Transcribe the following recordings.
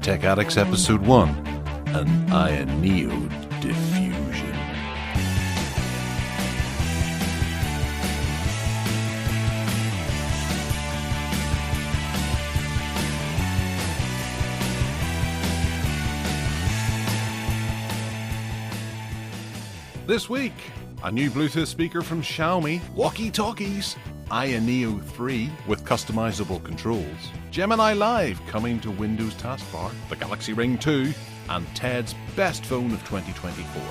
Tech Addicts Episode 1, an Ayaneo Diffusion. This week, a new Bluetooth speaker from Xiaomi, walkie-talkies, Ayaneo 3 with customizable controls, Gemini Live coming to Windows taskbar, the Galaxy Ring 2, and Ted's best phone of 2024.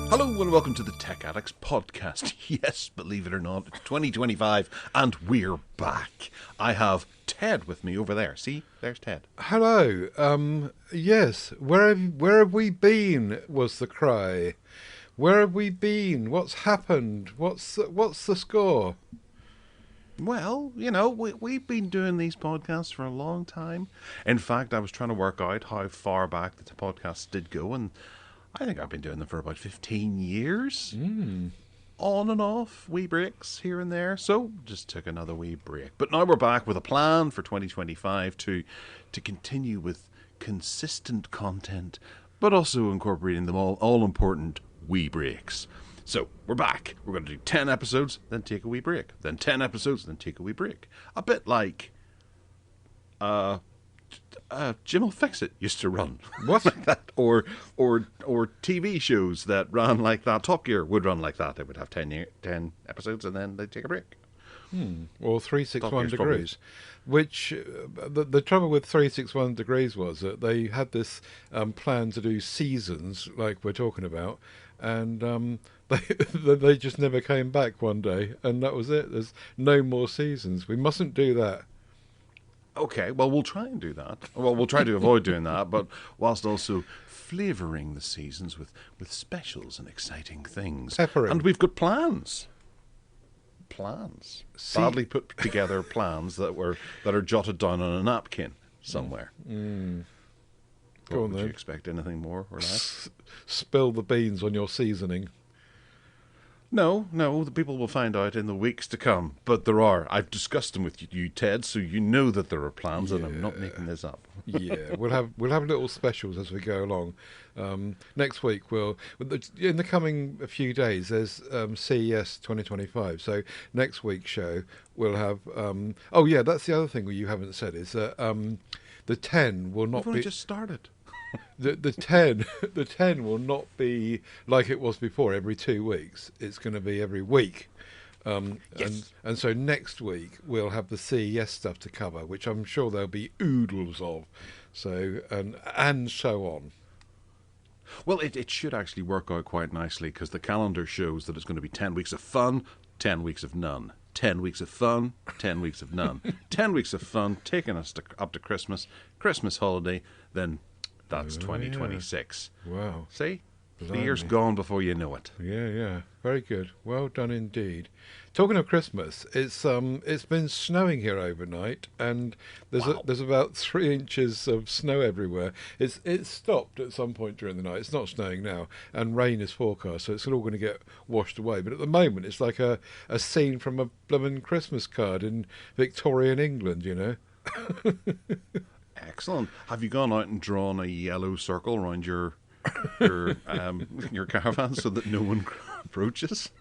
Hello and welcome to the Tech Addicts podcast. Yes, believe it or not, it's 2025 and we're back. I have Ted with me over there. See, there's Ted. Hello. Yes. Where have we been? Was the cry. Where have we been? What's happened? What's the score? Well, you know, we've been doing these podcasts for a long time. In fact, I was trying to work out how far back the podcasts did go, and I think I've been doing them for about 15 years. On and off, wee breaks here and there. So just took another wee break. But now we're back with a plan for 2025 to continue with consistent content, but also incorporating them all important wee breaks. So we're back. We're going to do 10 episodes, then take a wee break. Then 10 episodes, then take a wee break. A bit like Jim will Fix It used to run. What? Like that. Or TV shows that ran like that. Top Gear would run like that. They would have 10 episodes and then they'd take a break. Or 361 Degrees. Which, the trouble with 361 Degrees was that they had this plan to do seasons, like we're talking about, and they just never came back one day, and that was it. There's no more seasons. We mustn't do that. Okay, well, we'll try and do that. Well, we'll try to avoid doing that, but whilst also flavouring the seasons with specials and exciting things. Peppering. And we've got plans. Badly put together plans that are jotted down on a napkin somewhere. Go on, would then. you expect anything more or less? Spill the beans on your seasoning. No, the people will find out in the weeks to come. But there are. I've discussed them with you, Ted, so you know that there are plans, and I'm not making this up. Yeah, we'll have little specials as we go along. Next week, in the coming few days, there's CES 2025. So next week's show we'll have. Oh yeah, that's the other thing you haven't said is that the 10 will not We've be. only just started. The 10 will not be like it was before every 2 weeks. It's going to be every week. Yes. And so next week we'll have the CES stuff to cover, which I'm sure there'll be oodles of. So and so on. Well, it should actually work out quite nicely because the calendar shows that it's going to be 10 weeks of fun, 10 weeks of none. 10 weeks of fun, 10 weeks of none. 10 weeks of fun, taking us up to Christmas holiday, then that's 2026. Yeah. Wow. See? Blimey. The year's gone before you know it. Yeah. Very good. Well done indeed. Talking of Christmas, it's been snowing here overnight, and there's about 3 inches of snow everywhere. It's stopped at some point during the night. It's not snowing now, and rain is forecast, so it's all going to get washed away. But at the moment, it's like a scene from a blooming Christmas card in Victorian England, you know. Excellent. Have you gone out and drawn a yellow circle around your caravan so that no one approaches?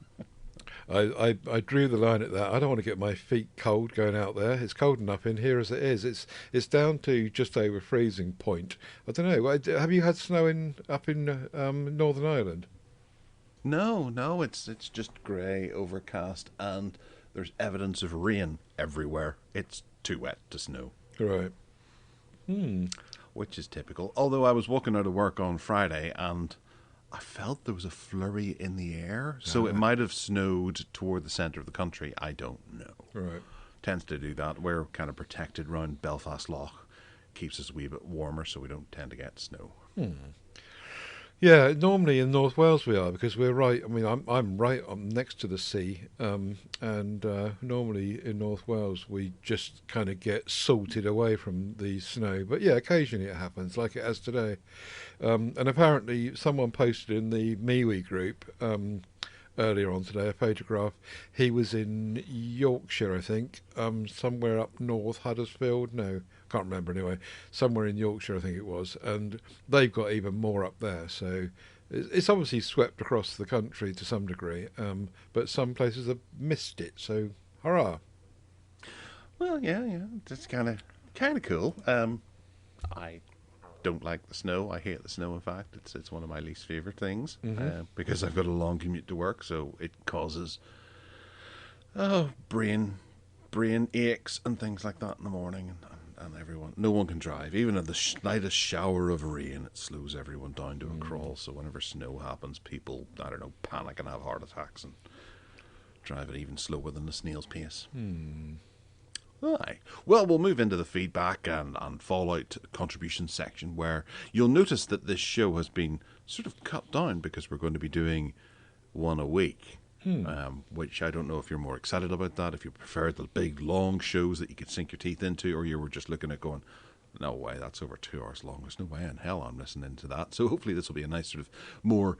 I drew the line at that. I don't want to get my feet cold going out there. It's cold enough in here as it is. It's down to just over freezing point. I don't know. Have you had snow up in Northern Ireland? No. It's just grey, overcast, and there's evidence of rain everywhere. It's too wet to snow. Right. Which is typical. Although I was walking out of work on Friday and I felt there was a flurry in the air. So it might have snowed toward the centre of the country. I don't know. Right. Tends to do that. We're kind of protected around Belfast Lough. Keeps us a wee bit warmer so we don't tend to get snow. Yeah, normally in North Wales we are because we're right. I mean, I'm right on next to the sea, and normally in North Wales we just kind of get salted away from the snow. But yeah, occasionally it happens, like it has today. And apparently, someone posted in the MeWe group earlier on today a photograph. He was in Yorkshire, I think, somewhere up north, Huddersfield. No, can't remember anyway. Somewhere in Yorkshire, I think it was, and they've got even more up there. So it's obviously swept across the country to some degree, but some places have missed it. So hurrah! Well, yeah, it's kind of cool. I don't like the snow. I hate the snow. In fact, it's one of my least favorite things because I've got a long commute to work, so it causes brain aches and things like that in the morning, and everyone, no one can drive. Even at the slightest shower of rain, it slows everyone down to a crawl. So whenever snow happens, people, I don't know, panic and have heart attacks and drive it even slower than the snail's pace. Aye. Well, we'll move into the feedback and fallout contribution section, where you'll notice that this show has been sort of cut down because we're going to be doing one a week. Which I don't know if you're more excited about that, if you prefer the big long shows that you could sink your teeth into, or you were just looking at going, no way, that's over 2 hours long. There's no way in hell I'm listening to that. So hopefully this will be a nice sort of more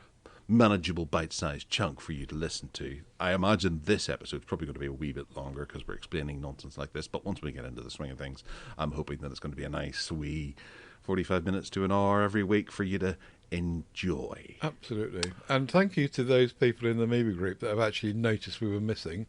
manageable bite-sized chunk for you to listen to. I imagine this episode is probably going to be a wee bit longer because we're explaining nonsense like this, but once we get into the swing of things, I'm hoping that it's going to be a nice wee 45 minutes to an hour every week for you to enjoy. Absolutely. And thank you to those people in the MeWe group that have actually noticed we were missing.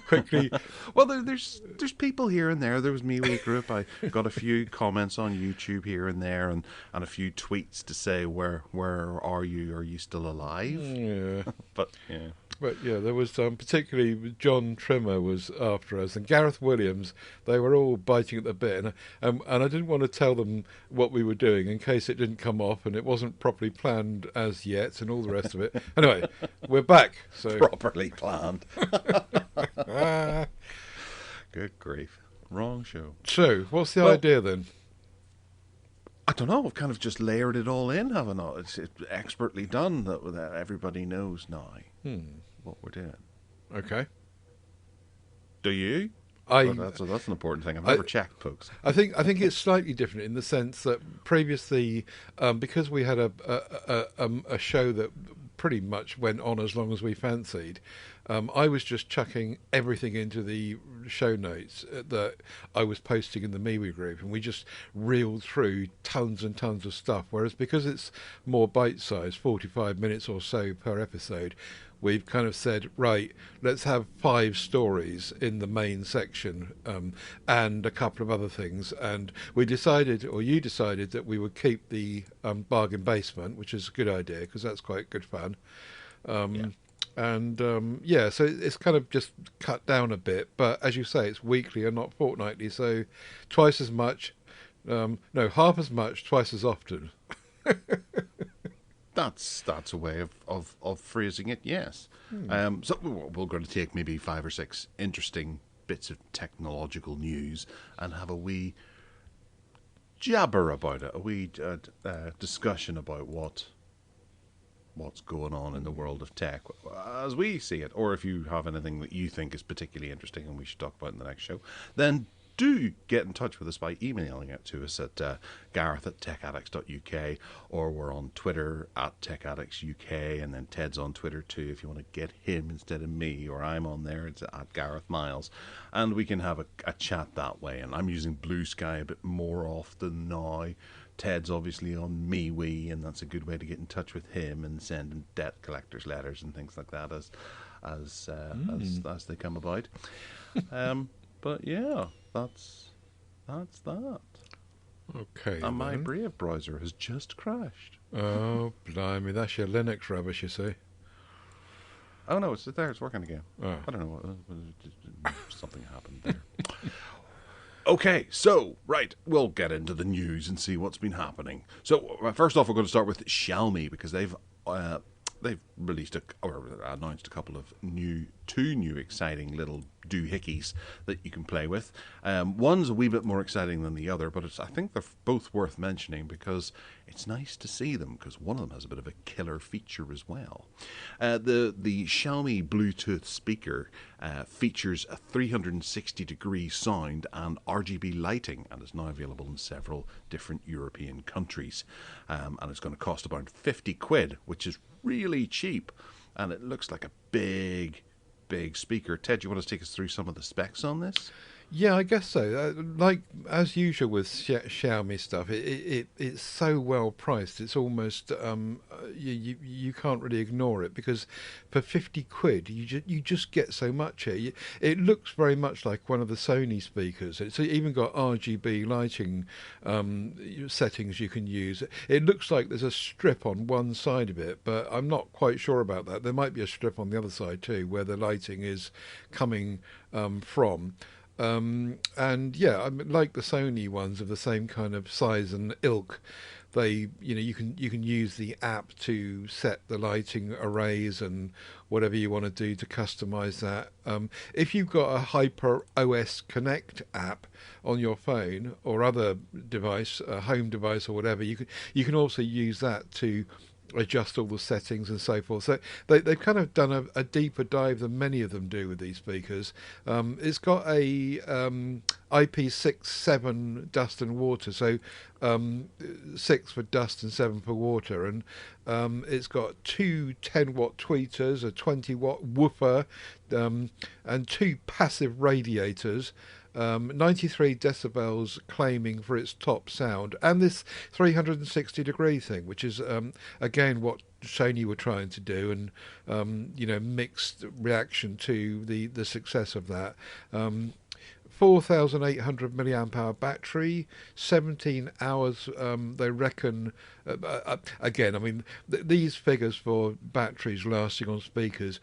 Quickly. Well, there's people here and there. There was MeWe group. I got a few comments on YouTube here and there, and a few tweets to say, where are you? Are you still alive? Yeah. But yeah. But yeah, there was particularly Jon Trimmer was after us, and Gareth Williams. They were all biting at the bit, and I didn't want to tell them what we were doing in case it didn't come off and it wasn't properly planned as yet, and all the rest of it. Anyway, we're back. So properly planned. Good grief! Wrong show. So, what's the idea then? I don't know. I've kind of just layered it all in, haven't I? It's expertly done that everybody knows now what we're doing. Okay. Do you? Well, that's an important thing. I've never checked, folks. I think it's slightly different in the sense that previously, because we had a show that pretty much went on as long as we fancied, I was just chucking everything into the show notes that I was posting in the MeWe group, and we just reeled through tons and tons of stuff. Whereas because it's more bite-sized, 45 minutes or so per episode, we've kind of said, right, let's have 5 stories in the main section and a couple of other things. And we decided, or you decided, that we would keep the bargain basement, which is a good idea because that's quite good fun. And so it's kind of just cut down a bit. But as you say, it's weekly and not fortnightly. So twice as much, half as much, twice as often. That's a way of phrasing it, yes. So we're going to take maybe 5 or 6 interesting bits of technological news and have a wee jabber about it, a wee discussion about what's going on in the world of tech as we see it. Or if you have anything that you think is particularly interesting and we should talk about in the next show, then do get in touch with us by emailing it to us at gareth@techaddicts.uk, or we're on Twitter at techaddictsuk, and then Ted's on Twitter too if you want to get him instead of me, or I'm on there, it's at Gareth Miles, and we can have a chat that way. And I'm using Blue Sky a bit more often now. Ted's obviously on MeWe, and that's a good way to get in touch with him and send debt collectors letters and things like that as they come about. But yeah, that's that. Okay. And my Brave browser has just crashed. Oh, blimey, that's your Linux rubbish, you see. Oh no, it's there. It's working again. Oh. I don't know. Something happened there. Okay, so, right, we'll get into the news and see what's been happening. So, first off, we're going to start with Xiaomi, because they've released or announced a couple of two new exciting little doohickeys that you can play with. One's a wee bit more exciting than the other, but I think they're both worth mentioning because it's nice to see them, because one of them has a bit of a killer feature as well. The Xiaomi Bluetooth speaker features a 360-degree sound and RGB lighting, and is now available in several different European countries. And it's going to cost about 50 quid, which is really cheap, and it looks like a big speaker. Ted, do you want to take us through some of the specs on this? Yeah, I guess so. Like as usual with Xiaomi stuff, it's so well priced. It's almost you can't really ignore it, because for 50 quid you just get so much here. It looks very much like one of the Sony speakers. It's even got RGB lighting settings you can use. It looks like there's a strip on one side of it, but I'm not quite sure about that. There might be a strip on the other side too, where the lighting is coming from. And yeah, I mean, like the Sony ones of the same kind of size and ilk, they, you can use the app to set the lighting arrays and whatever you want to do to customize that. If you've got a Hyper OS Connect app on your phone or other device, a home device or whatever, you can also use that to adjust all the settings and so forth. So they've kind of done a deeper dive than many of them do with these speakers. It's got a IP67 dust and water, so 6 for dust and 7 for water, and it's got two 10-watt tweeters, a 20-watt woofer, and two passive radiators. 93 decibels claiming for its top sound, and this 360-degree thing, which is again what Sony were trying to do, and mixed reaction to the success of that. 4,800 milliamp hour battery, 17 hours. They reckon. Again, I mean, these figures for batteries lasting on speakers,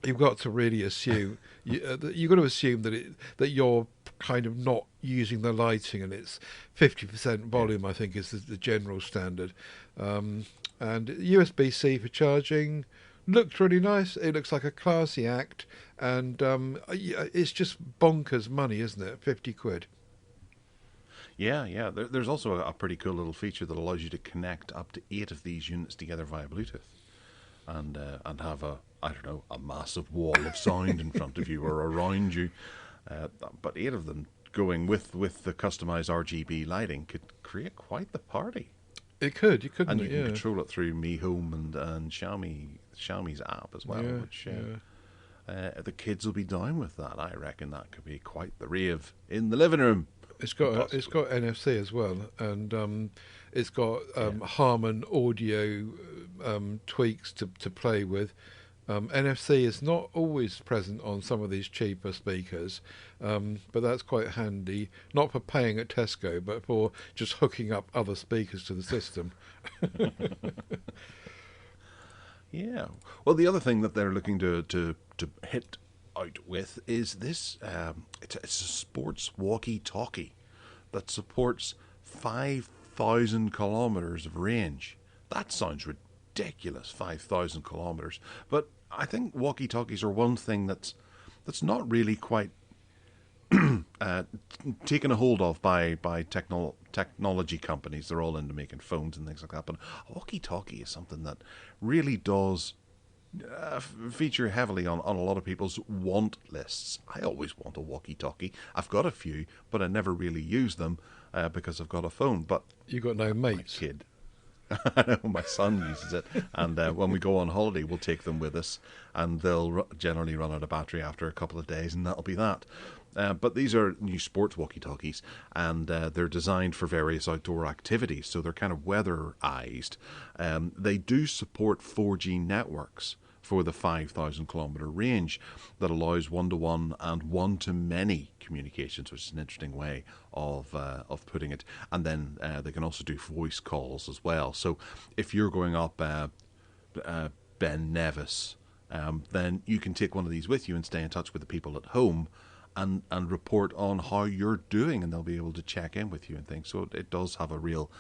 you've got to really assume you've got to assume that you're kind of not using the lighting, and it's 50% volume. I think is the general standard. And USB-C for charging looks really nice. It looks like a classy act, and it's just bonkers money, isn't it? 50 quid. Yeah. There's also a pretty cool little feature that allows you to connect up to 8 of these units together via Bluetooth, and have a massive wall of sound in front of you or around you. But 8 of them going with the customized RGB lighting could create quite the party. It could, you couldn't, and you can control it through Mi Home and Xiaomi's app as well. The kids will be down with that. I reckon that could be quite the rave in the living room. It's got NFC as well, and it's got Harman audio tweaks to play with. NFC is not always present on some of these cheaper speakers, but that's quite handy, not for paying at Tesco, but for just hooking up other speakers to the system. Yeah. Well, the other thing that they're looking to hit out with is this. It's a sports walkie-talkie that supports 5,000 kilometers of range. That sounds ridiculous, 5,000 kilometers. But I think walkie-talkies are one thing that's not really quite taken a hold of by technology companies. They're all into making phones and things like that. But a walkie-talkie is something that really does feature heavily on a lot of people's want lists. I always want a walkie-talkie. I've got a few, but I never really use them because I've got a phone. But you got no mates, kid. I know my son uses it, and when we go on holiday, we'll take them with us, and they'll generally run out of battery after a couple of days, and that'll be that. But these are new sports walkie-talkies, and they're designed for various outdoor activities, so they're kind of weatherized. They do support 4G networks for the 5,000 kilometer range that allows one-to-one and one-to-many communications, which is an interesting way of putting it. And then they can also do voice calls as well. So if you're going up Ben Nevis, then you can take one of these with you and stay in touch with the people at home and report on how you're doing, and they'll be able to check in with you and things. So it does have a real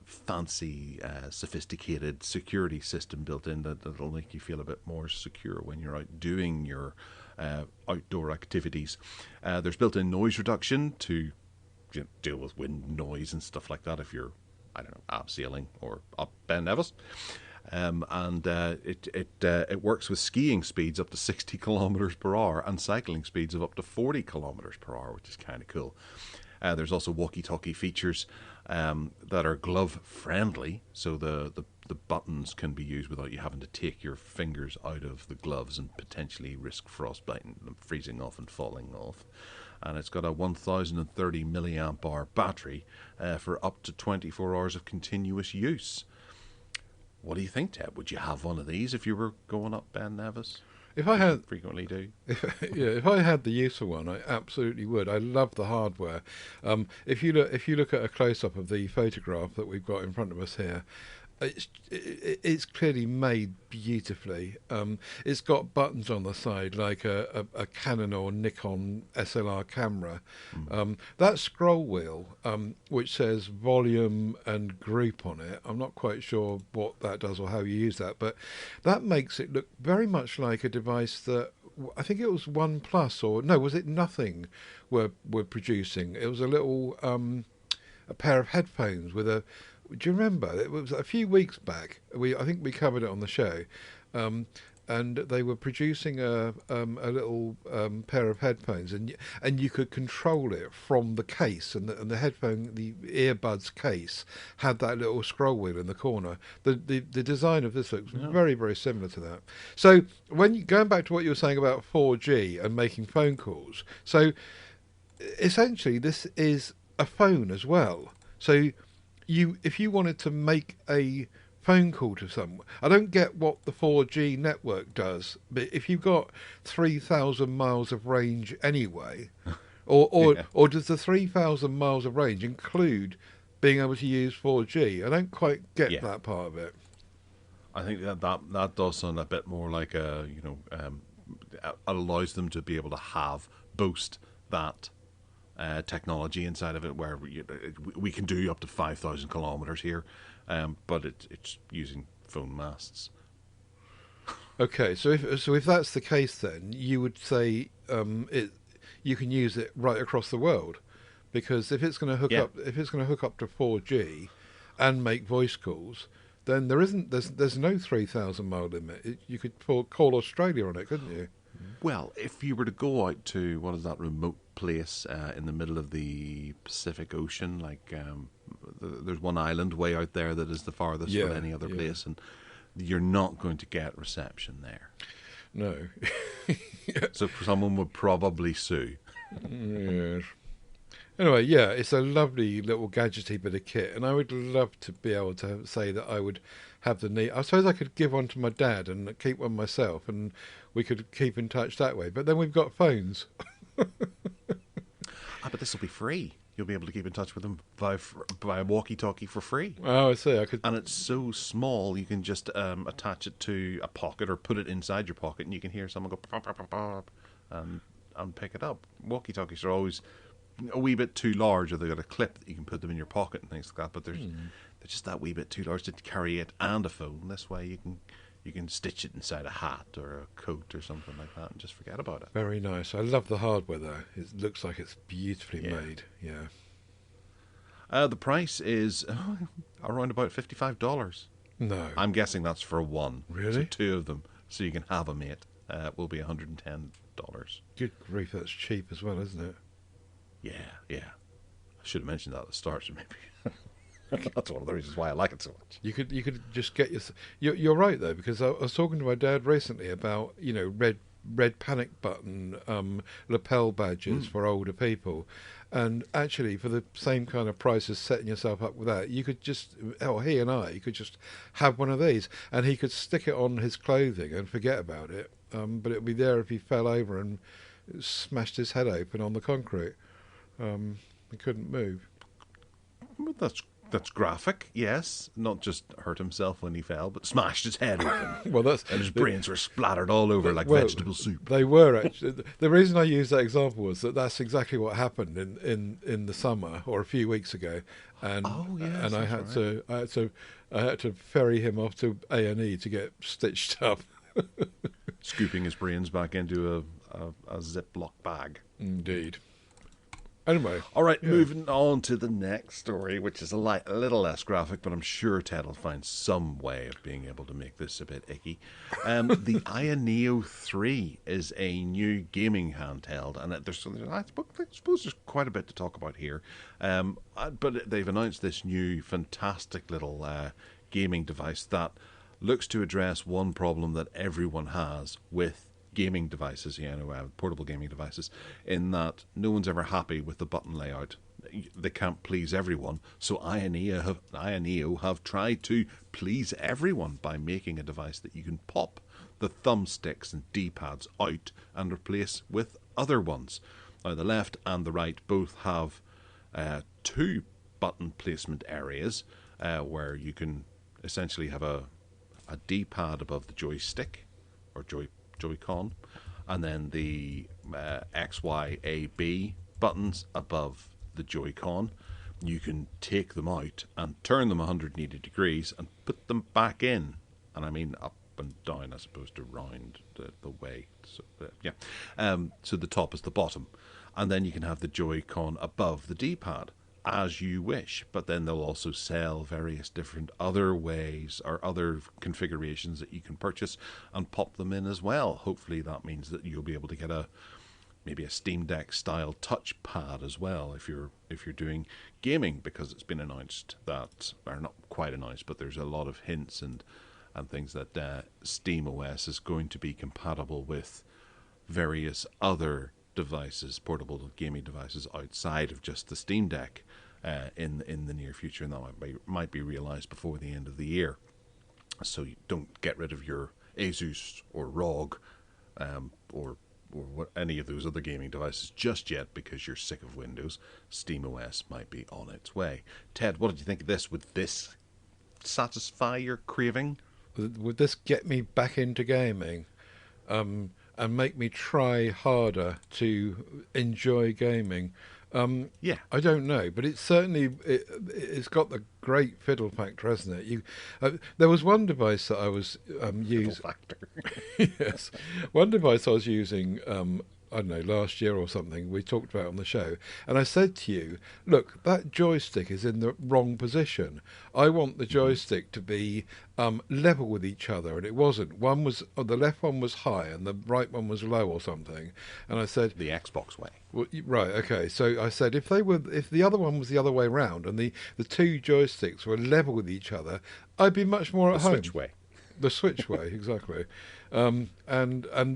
fancy, sophisticated security system built in that'll make you feel a bit more secure when you're out doing your outdoor activities. There's built-in noise reduction to deal with wind noise and stuff like that if you're, I don't know, abseiling or up Ben Nevis. It works with skiing speeds up to 60 kilometers per hour and cycling speeds of up to 40 kilometers per hour, which is kind of cool. There's also walkie-talkie features that are glove-friendly, so the buttons can be used without you having to take your fingers out of the gloves and potentially risk frostbiting them, freezing off and falling off. And it's got a 1030 milliamp hour battery for up to 24 hours of continuous use. What do you think, Ted? Would you have one of these if you were going up Ben Nevis? If I had, frequently do. If I had the use for one, I absolutely would. I love the hardware. If you look at a close up of the photograph that we've got in front of us here, it's clearly made beautifully. It's got buttons on the side like a Canon or Nikon SLR camera. That scroll wheel, which says volume and group on it, I'm not quite sure what that does or how you use that, but that makes it look very much like a device that I think it was OnePlus or no, was it Nothing were producing. It was a little a pair of headphones with a. Do you remember? It was a few weeks back. I think we covered it on the show, and they were producing a little pair of headphones, and you could control it from the case, and the earbuds case had that little scroll wheel in the corner. The design of this looks very, very similar to that. So going back to what you were saying about 4G and making phone calls, so essentially this is a phone as well. So if you wanted to make a phone call to someone, I don't get what the 4G network does, but if you've got 3,000 miles of range anyway, or does the 3,000 miles of range include being able to use 4G? I don't quite get that part of it. I think that does sound a bit more like allows them to be able to boast that technology inside of it, where we can do up to 5,000 kilometers here, but it's using phone masts. Okay, so if that's the case, then you would say you can use it right across the world, because if it's going to hook up to 4G and make voice calls, then there's no 3,000 mile limit. You could call Australia on it, couldn't you? Well, if you were to go out to, what is that remote place in the middle of the Pacific Ocean, like there's one island way out there that is the farthest from any other place, and you're not going to get reception there. No. So someone would probably sue. Yes. Anyway, it's a lovely little gadgety bit of kit, and I would love to be able to say that I would have the need. I suppose I could give one to my dad and keep one myself, and we could keep in touch that way. But then we've got phones. But this will be free. You'll be able to keep in touch with them via walkie-talkie for free. Oh, I see. And it's so small, you can just attach it to a pocket or put it inside your pocket, and you can hear someone go pop, pop, pop, pop, and pick it up. Walkie-talkies are always a wee bit too large, or they've got a clip that you can put them in your pocket and things like that, but they're just that wee bit too large to carry it and a phone. This way you can stitch it inside a hat or a coat or something like that and just forget about it. Very nice. I love the hardware though. It looks like it's beautifully made. Yeah. The price is around about $55. No. I'm guessing that's for one. Really? So two of them, so you can have a mate, will be $110. Good grief, that's cheap as well, isn't it? Yeah. I should have mentioned that at the start, so maybe that's one of the reasons why I like it so much. You could just get you're right though, because I was talking to my dad recently about red panic button lapel badges for older people, and actually for the same kind of price as setting yourself up with that, you could just you could just have one of these, and he could stick it on his clothing and forget about it, but it would be there if he fell over and smashed his head open on the concrete. He couldn't move. Well, that's graphic, yes. Not just hurt himself when he fell, but smashed his head open. And his brains were splattered all over like vegetable soup. They were actually. The reason I used that example was that's exactly what happened in the summer or a few weeks ago, and I had to ferry him off to A&E to get stitched up. Scooping his brains back into a Ziploc bag. Indeed. Anyway. All right, moving on to the next story, which is a little less graphic, but I'm sure Ted will find some way of being able to make this a bit icky. The Ayaneo 3 is a new gaming handheld, and I suppose there's quite a bit to talk about here. But they've announced this new fantastic little gaming device that looks to address one problem that everyone has with gaming devices, portable gaming devices, in that no one's ever happy with the button layout. They can't please everyone, so Ayaneo have tried to please everyone by making a device that you can pop the thumbsticks and D-pads out and replace with other ones. Now, the left and the right both have two button placement areas where you can essentially have a D-pad above the joystick, or Joy-Con, and then the X, Y, A, B buttons above the Joy-Con. You can take them out and turn them 180 degrees and put them back in. And I mean up and down as opposed to round the way. So, so the top is the bottom. And then you can have the Joy-Con above the D-pad as you wish, but then they'll also sell various different other ways or other configurations that you can purchase and pop them in as well. Hopefully that means that you'll be able to get maybe a Steam Deck style touchpad as well if you're doing gaming, because it's been announced that, or not quite announced, but there's a lot of hints and things that Steam OS is going to be compatible with various other devices, portable gaming devices outside of just the Steam Deck in the near future, and that might be realized before the end of the year. So you don't get rid of your Asus or ROG or any of those other gaming devices just yet because you're sick of Windows. Steam OS might be on its way. Ted, what did you think of this? Would this satisfy your craving? Would this get me back into gaming? And make me try harder to enjoy gaming. I don't know, but it's certainly it's got the great fiddle factor, hasn't it? There was one device that I was using. Fiddle factor. Yes, one device I was using. I don't know, last year or something, we talked about it on the show, and I said to you, look, that joystick is in the wrong position. I want the joystick to be level with each other, and it wasn't. The left one was high and the right one was low or something, and I said... The Xbox way. Well, right, okay, so I said if the other one was the other way round and the two joysticks were level with each other, I'd be much more at home. The Switch way. The Switch way, exactly. And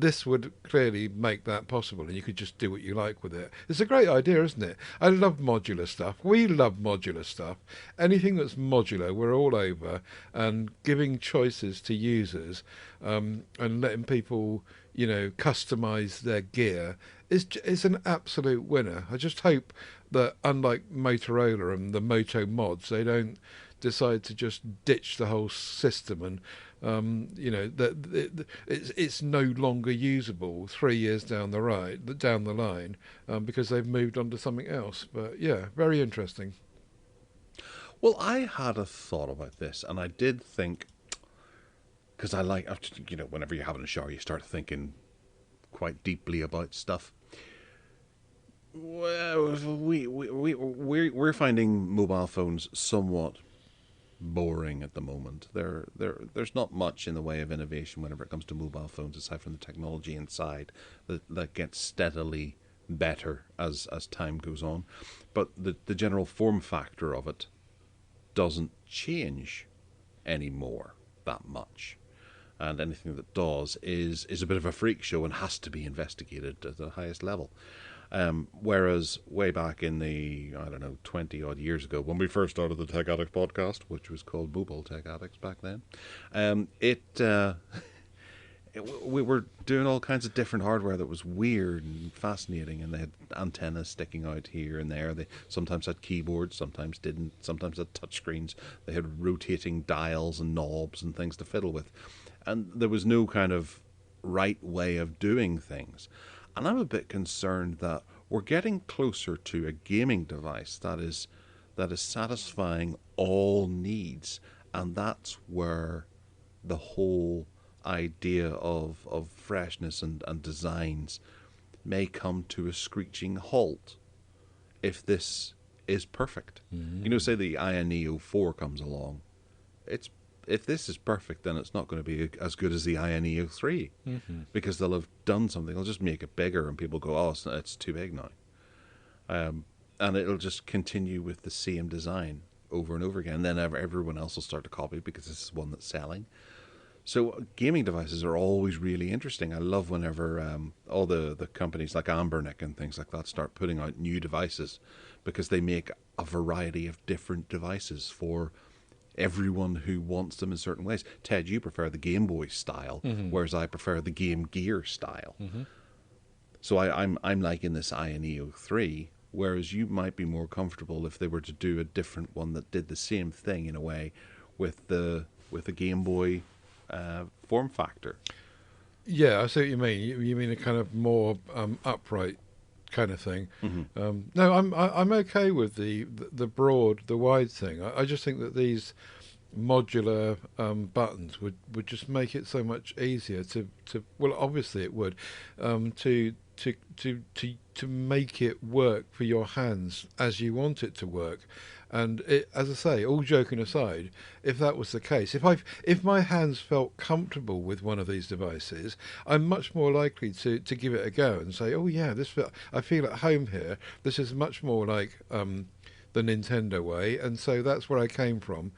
this would clearly make that possible, and you could just do what you like with it. It's a great idea, isn't it? I love modular stuff. We love modular stuff. Anything that's modular, we're all over, and giving choices to users and letting people, customise their gear is an absolute winner. I just hope that, unlike Motorola and the Moto mods, they don't decide to just ditch the whole system and it's no longer usable 3 years down the line because they've moved on to something else. But yeah, very interesting. Well, I had a thought about this, and I did think, because I like, whenever you're having a shower, you start thinking quite deeply about stuff. Well, we're finding mobile phones somewhat boring at the moment. There's not much in the way of innovation whenever it comes to mobile phones, aside from the technology inside that gets steadily better as time goes on. But the general form factor of it doesn't change anymore that much. And anything that does is a bit of a freak show and has to be investigated at the highest level. Whereas way back in the, 20 odd years ago, when we first started the Tech Addicts podcast, which was called Mobile Tech Addicts back then, we were doing all kinds of different hardware that was weird and fascinating, and they had antennas sticking out here and there. They sometimes had keyboards, sometimes didn't, sometimes had touchscreens. They had rotating dials and knobs and things to fiddle with. And there was no kind of right way of doing things. And I'm a bit concerned that we're getting closer to a gaming device that is satisfying all needs, and that's where the whole idea of freshness and designs may come to a screeching halt if this is perfect. Say the Ayaneo 4 comes along. If this is perfect, then it's not going to be as good as the Ayaneo 3 because they'll have done something. They'll just make it bigger and people go, oh, it's too big now. And it'll just continue with the same design over and over again. And then everyone else will start to copy because this is one that's selling. So gaming devices are always really interesting. I love whenever all the companies like Ambernick and things like that start putting out new devices because they make a variety of different devices for everyone who wants them in certain ways. Ted, you prefer the Game Boy style, whereas I prefer the Game Gear style. So I'm liking this Ayaneo 3, whereas you might be more comfortable if they were to do a different one that did the same thing in a way with the Game Boy form factor. Yeah, I see what you mean. You mean a kind of more upright kind of thing. No, I'm okay with the broad, the wide thing. I just think that these modular buttons would just make it so much easier to well, obviously it would to make it work for your hands as you want it to work. And as I say, all joking aside, if that was the case, if my hands felt comfortable with one of these devices, I'm much more likely to give it a go and say, oh yeah, I feel at home here. This is much more like the Nintendo way, and so that's where I came from.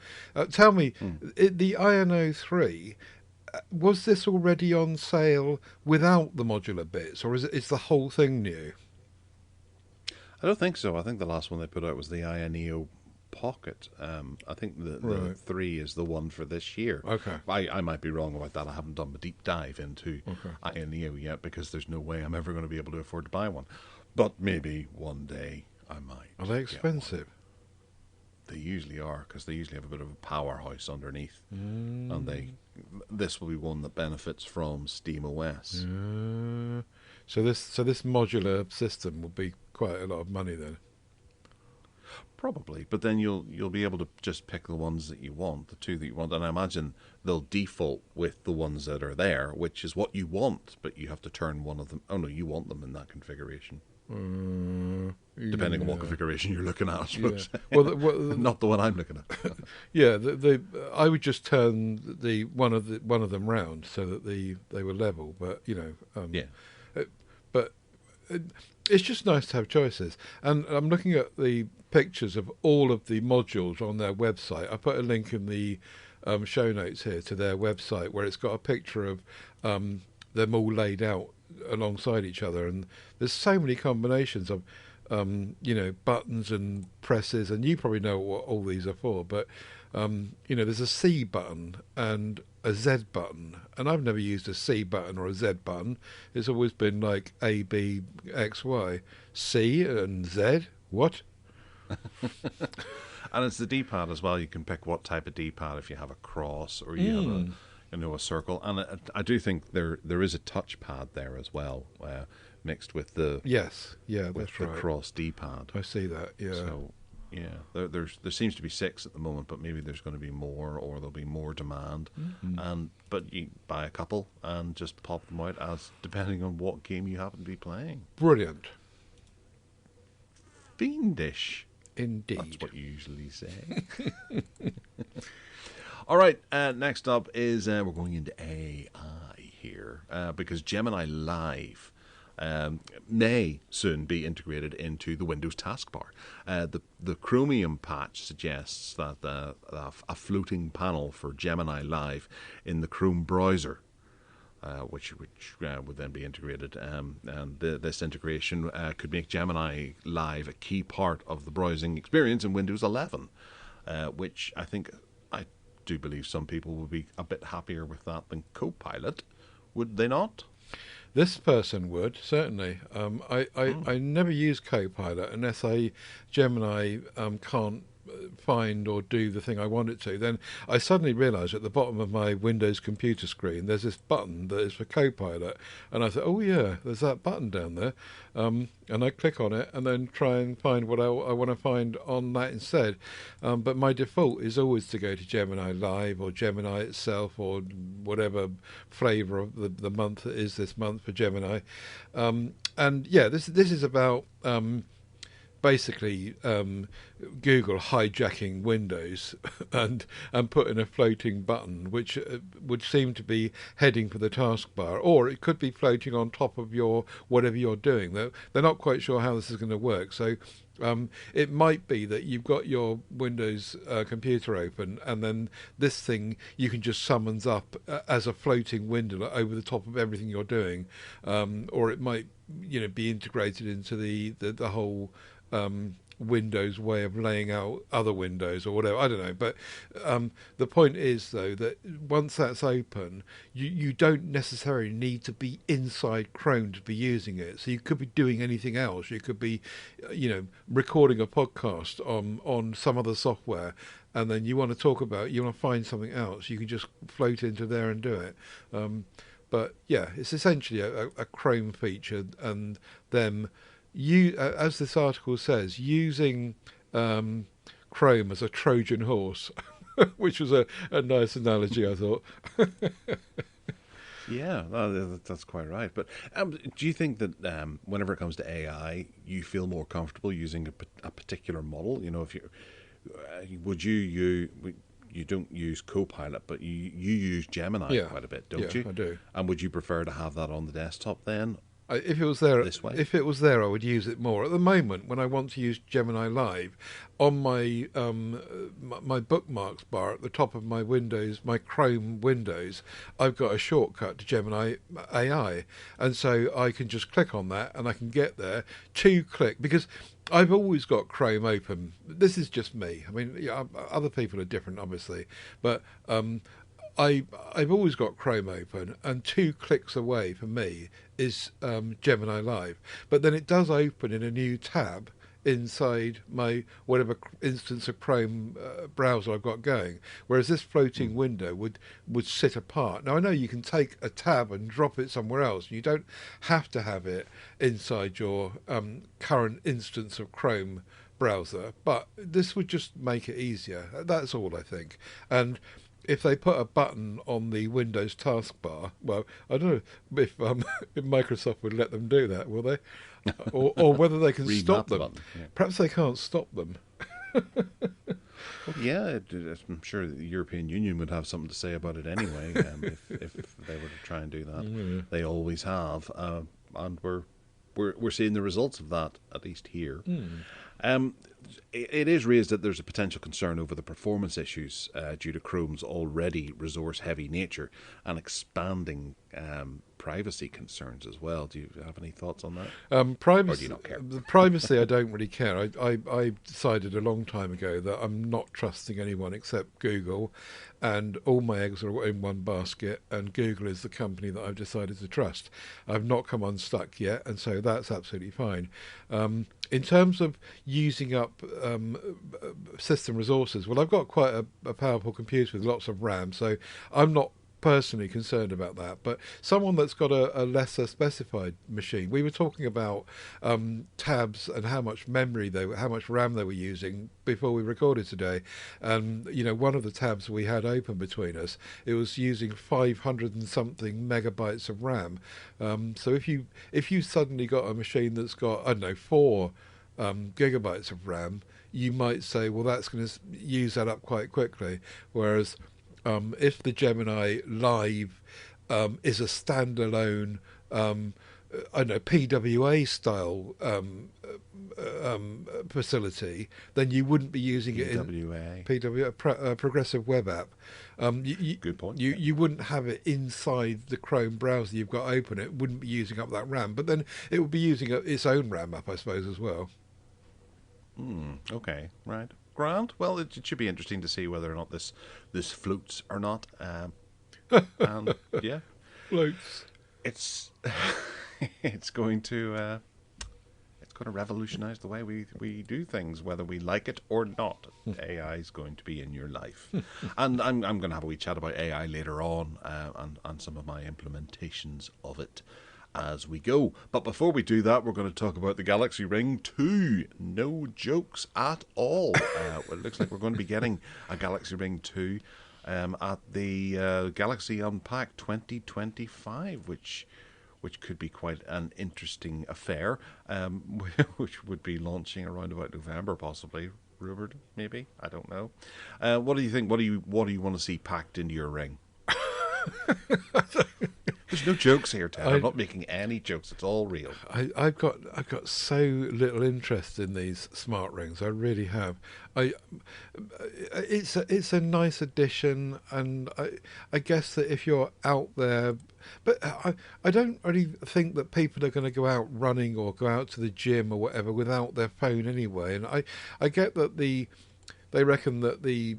Tell me, the Ayaneo 3. Was this already on sale without the modular bits, or is the whole thing new? I don't think so. I think the last one they put out was the Ayaneo Pocket. I think the 3 is the one for this year. Okay. I might be wrong about that. I haven't done a deep dive into Ayaneo yet because there's no way I'm ever going to be able to afford to buy one. But maybe one day I might. Are they expensive? They usually are, because they usually have a bit of a powerhouse underneath. And this will be one that benefits from SteamOS. So this modular system will be quite a lot of money then. Probably, but then you'll be able to just pick the ones that you want, the two that you want, and I imagine they'll default with the ones that are there, which is what you want, but you have to turn one of them. Oh no, you want them in that configuration. Depending on what configuration you're looking at, I suppose. Well, not the one I'm looking at. Yeah, I would just turn one of them round so that they were level, but but it's just nice to have choices. And I'm looking at the pictures of all of the modules on their website. I put a link in the show notes here to their website where it's got a picture of them all laid out alongside each other, and there's so many combinations of buttons and presses, and you probably know what all these are for, but there's a C button and a Z button, and I've never used a C button or a Z button. It's always been like A, B, X, Y. C and Z? What? And it's the D-pad as well. You can pick what type of D-pad, if you have a cross or you have a circle. And I do think there is a touchpad there as well, mixed with the that's right, cross D-pad. I see that. Yeah. So yeah, there seems to be 6 at the moment, but maybe there's going to be more, or there'll be more demand. But you buy a couple and just pop them out as depending on what game you happen to be playing. Brilliant. Fiendish. Indeed. That's what you usually say. All right, next up is we're going into AI here because Gemini Live may soon be integrated into the Windows taskbar. The Chromium patch suggests that a floating panel for Gemini Live in the Chrome browser, which would then be integrated, and this integration could make Gemini Live a key part of the browsing experience in Windows 11, which I do believe some people would be a bit happier with that than Copilot, would they not? This person would, certainly. I never use Copilot unless Gemini can't find or do the thing I want it to, then I suddenly realise at the bottom of my Windows computer screen there's this button that is for Copilot, and I thought, oh yeah, there's that button down there, and I click on it and then try and find what I want to find on that instead. But my default is always to go to Gemini Live or Gemini itself or whatever flavour of the month it is this month for Gemini. And yeah, this is about basically Google hijacking Windows and putting a floating button, which would seem to be heading for the taskbar, or it could be floating on top of your whatever you're doing. They're not quite sure how this is going to work, so it might be that you've got your Windows computer open, and then this thing you can just summons up as a floating window over the top of everything you're doing, or it might be integrated into the whole Windows way of laying out other windows or whatever. I don't know, but the point is though that once that's open, you don't necessarily need to be inside Chrome to be using it. So you could be doing anything else. You could be, recording a podcast on some other software, and then you want to find something else. You can just float into there and do it. But yeah, it's essentially a Chrome feature, and them. As this article says, using Chrome as a Trojan horse, which was a nice analogy, I thought. Yeah, that's quite right. But do you think that whenever it comes to AI, you feel more comfortable using a particular model? If you don't use Copilot, but you use Gemini quite a bit, don't you? I do. And would you prefer to have that on the desktop then? If it was there, I would use it more. At the moment, when I want to use Gemini Live, on my my bookmarks bar at the top of my Windows, my Chrome Windows, I've got a shortcut to Gemini AI, and so I can just click on that, and I can get there. Click, because I've always got Chrome open. This is just me. I mean, other people are different, obviously, but I've always got Chrome open, and 2 clicks away for me is Gemini Live. But then it does open in a new tab inside my whatever instance of Chrome browser I've got going, whereas this floating window would sit apart. Now I know you can take a tab and drop it somewhere else. You don't have to have it inside your current instance of Chrome browser, but this would just make it easier. That's all I think. And if they put a button on the Windows taskbar, well, I don't know if Microsoft would let them do that, will they? Or whether they can stop them. Yeah. Perhaps they can't stop them. Well, yeah, I'm sure the European Union would have something to say about it anyway, if they were to try and do that. Yeah. They always have, and we're seeing the results of that, at least here. It is raised that there's a potential concern over the performance issues due to Chrome's already resource-heavy nature and expanding privacy concerns as well. Do you have any thoughts on that? Privacy, or do you not care? The privacy, I don't really care. I decided a long time ago that I'm not trusting anyone except Google, and all my eggs are in one basket, and Google is the company that I've decided to trust. I've not come unstuck yet, and so that's absolutely fine. In terms of using up system resources, well, I've got quite a powerful computer with lots of RAM, so I'm not personally concerned about that. But someone that's got a lesser specified machine, we were talking about tabs and how much how much RAM they were using before we recorded today. And one of the tabs we had open between us, it was using 500 and something megabytes of RAM. So if you suddenly got a machine that's got 4 gigabytes of RAM, you might say, well, that's going to use that up quite quickly. Whereas if the Gemini Live is a standalone, PWA style facility, then you wouldn't be using it in PWA, Progressive Web App. Good point. You wouldn't have it inside the Chrome browser you've got open. It wouldn't be using up that RAM, but then it would be using its own RAM up, I suppose, as well. Okay, right. Grand. Well, it should be interesting to see whether or not this floats or not. And yeah, floats. It's going to going to revolutionize the way we do things, whether we like it or not. AI is going to be in your life. And I'm going to have a wee chat about AI later on, and some of my implementations of it as we go. But before we do that, we're going to talk about the Galaxy Ring 2. No jokes at all. It looks like we're going to be getting a Galaxy Ring 2 at the Galaxy Unpacked 2025, which could be quite an interesting affair, which would be launching around about November, possibly. Rumored, maybe. I don't know. What do you think? What do you want to see packed into your ring? There's no jokes here, Ted. I'm not making any jokes. It's all real. I've got so little interest in these smart rings. I really have. It's a nice addition, and I guess that if you're out there, but I don't really think that people are going to go out running or go out to the gym or whatever without their phone anyway. And I get that they reckon that the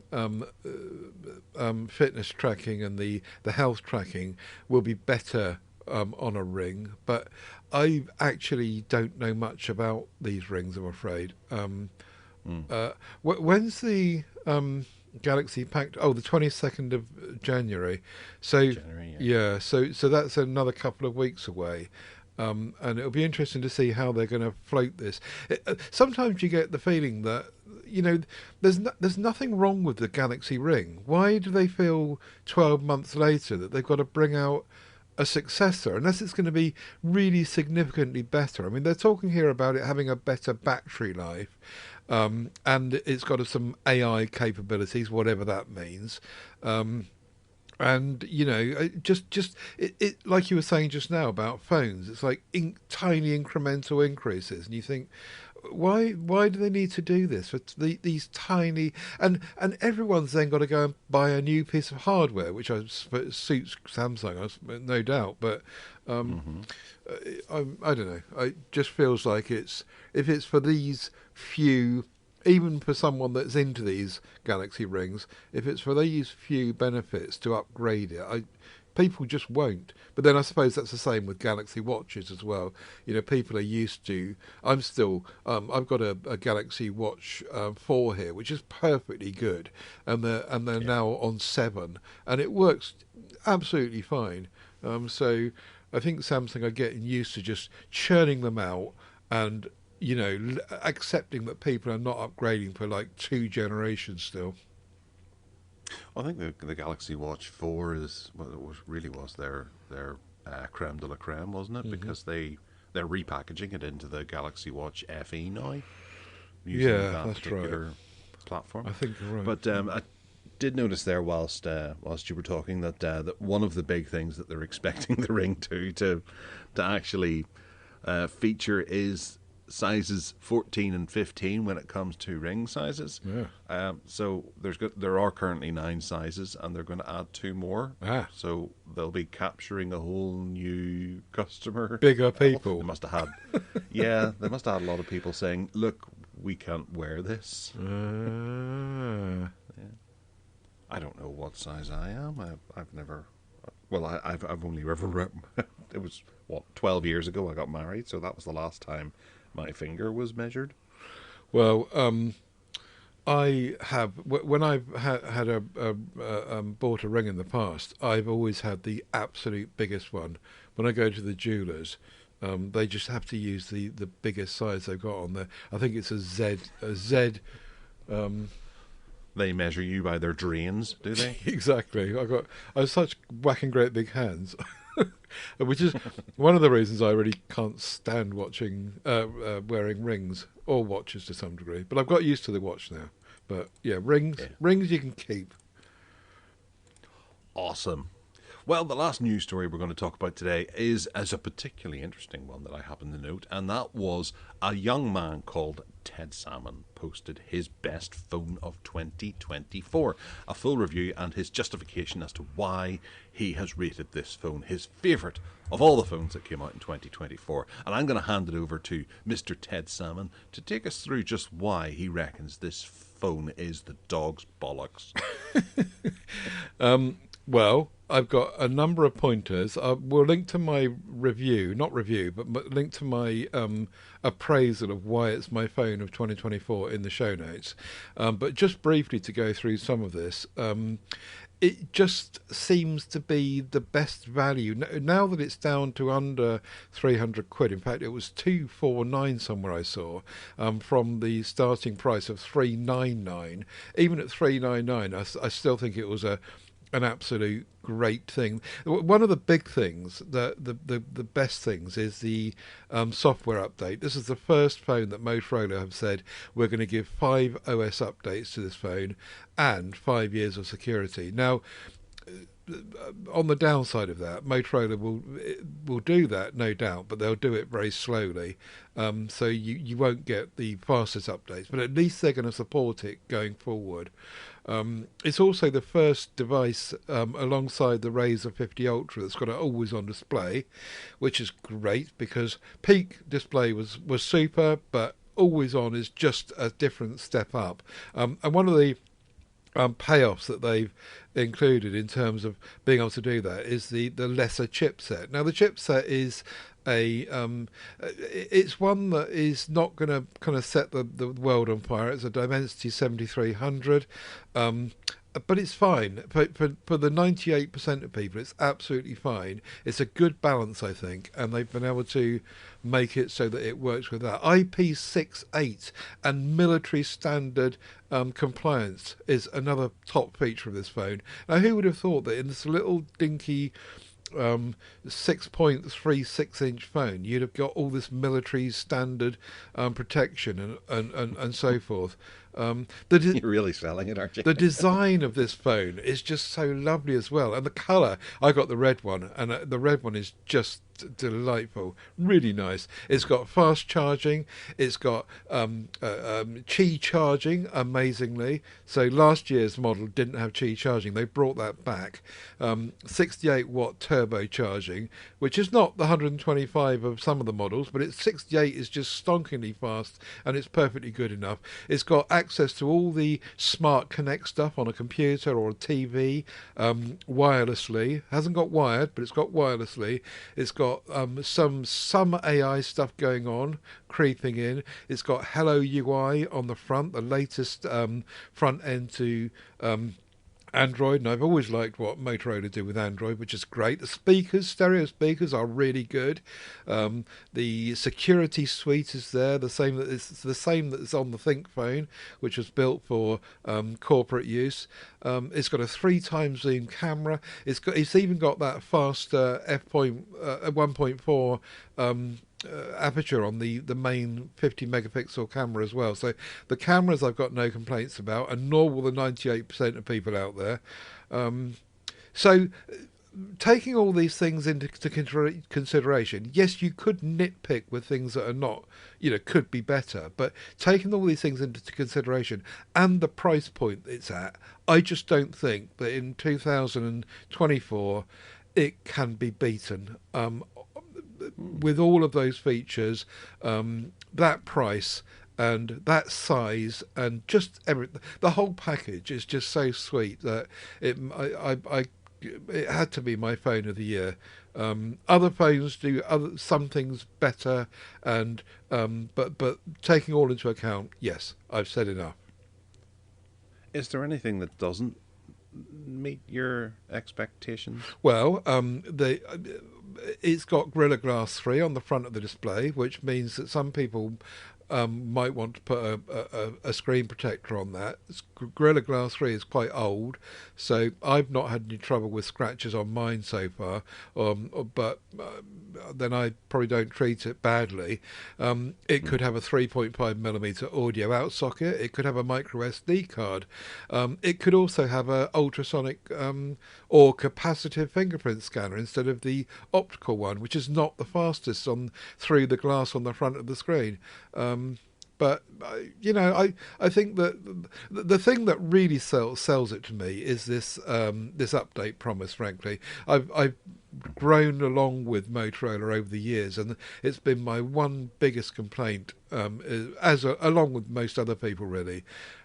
fitness tracking and the health tracking will be better on a ring, but I actually don't know much about these rings, I'm afraid. When's the Galaxy packed? Oh, the 22nd of January. So January, yeah, so that's another couple of weeks away. And it'll be interesting to see how they're going to float this. Sometimes you get the feeling that, there's nothing wrong with the Galaxy Ring. Why do they feel 12 months later that they've got to bring out a successor, unless it's going to be really significantly better? I mean, they're talking here about it having a better battery life, and it's got some AI capabilities, whatever that means. And it like you were saying just now about phones, it's like tiny incremental increases, and you think, why do they need to do this for these tiny? And everyone's then got to go and buy a new piece of hardware, which suits Samsung, no doubt. But I don't know. It just feels like if it's for these few. Even for someone that's into these Galaxy rings, if it's for these few benefits to upgrade it, people just won't. But then I suppose that's the same with Galaxy watches as well. People are used to. I'm still. I've got a Galaxy Watch 4 here, which is perfectly good, and they're now on 7, and it works absolutely fine. So I think Samsung are getting used to just churning them out and. Accepting that people are not upgrading for like 2 generations still. I think the Galaxy Watch 4 is really was their creme de la creme, wasn't it? Mm-hmm. Because they're repackaging it into the Galaxy Watch FE now, using that that's particular right. platform. I think you're right. But I did notice there whilst you were talking that one of the big things that they're expecting the Ring 2 to actually feature is sizes 14 and 15 when it comes to ring sizes. Yeah. So there are currently 9 sizes, and they're going to add 2 more. So they'll be capturing a whole new customer. Bigger people. They must have had, they must have had a lot of people saying, "Look, we can't wear this." Yeah. I don't know what size I am. I've never. Well, I've only ever. It was 12 years ago I got married, so that was the last time my finger was measured. Well, I have when I've had bought a ring in the past, I've always had the absolute biggest one. When I go to the jewellers, they just have to use the biggest size they've got on there. I think it's a Z. They measure you by their drains, do they? Exactly. I have such whacking great big hands. Which is one of the reasons I really can't stand wearing rings or watches to some degree. But I've got used to the watch now. But rings you can keep. Awesome. Well, the last news story we're going to talk about today is a particularly interesting one that I happen to note, and that was a young man called Ted Salmon posted his best phone of 2024, a full review and his justification as to why he has rated this phone his favourite of all the phones that came out in 2024. And I'm going to hand it over to Mr. Ted Salmon to take us through just why he reckons this phone is the dog's bollocks. Well, I've got a number of pointers. We'll link to my review, not review, but link to my appraisal of why it's my phone of 2024 in the show notes. But just briefly to go through some of this, it just seems to be the best value now that it's down to under 300 quid. In fact, it was 249 somewhere I saw, from the starting price of 399. Even at 399, I still think it was an absolute great thing. One of the big things, the best things, is the software update. This is the first phone that Motorola have said we're going to give 5 OS updates to this phone and 5 years of security. Now, on the downside of that, Motorola will do that, no doubt, but they'll do it very slowly. So you won't get the fastest updates, but at least they're going to support it going forward. It's also the first device alongside the Razr 50 Ultra that's got an always-on display, which is great because peak display was super, but always-on is just a different step up. And one of the payoffs that they've included in terms of being able to do that is the lesser chipset. Now the chipset is it's one that is not going to kind of set the world on fire. It's a Dimensity 7300, but it's fine for the 98% of people. It's absolutely fine. It's a good balance, I think, and they've been able to make it so that it works with that. IP68 and military standard compliance is another top feature of this phone. Now, who would have thought that in this little dinky 6.36 inch phone you'd have got all this military standard protection and so forth. You're really selling it, aren't you? The design of this phone is just so lovely as well, and the colour. I got the red one, and the red one is just delightful, really nice. It's got fast charging, it's got Qi charging, amazingly. So last year's model didn't have Qi charging, they brought that back. 68 watt turbo charging, which is not the 125 of some of the models, but it's 68 is just stonkingly fast, and it's perfectly good enough. It's got access to all the smart connect stuff on a computer or a TV wirelessly. Hasn't got wired, but it's got wirelessly. It's got some AI stuff going on, creeping in. It's got Hello UI on the front, the latest front end to Android, and I've always liked what Motorola do with Android, which is great. The speakers, stereo speakers, are really good. The security suite is there, it's the same that's on the Think phone, which was built for corporate use. It's got a 3 times zoom camera. It's even got that fast f1.4 aperture on the main 50 megapixel camera as well. So the cameras I've got no complaints about, and nor will the 98% of people out there. So taking all these things into consideration, yes, you could nitpick with things that are not, could be better, but taking all these things into consideration and the price point it's at, I just don't think that in 2024 it can be beaten. With all of those features, that price and that size and just everything, the whole package is just so sweet that it had to be my phone of the year. Other phones do some things better, and but taking all into account, yes, I've said enough. Is there anything that doesn't meet your expectations? Well, it's got Gorilla Glass 3 on the front of the display, which means that some people might want to put a screen protector on that. Gorilla Glass 3 is quite old, so I've not had any trouble with scratches on mine so far, but then I probably don't treat it badly. It could have a 3.5mm audio out socket. It could have a micro SD card. It could also have a ultrasonic or capacitive fingerprint scanner instead of the optical one, which is not the fastest through the glass on the front of the screen. But I think that the thing that really sells it to me is this update promise. Frankly, I've grown along with Motorola over the years, and it's been my one biggest complaint, along with most other people really,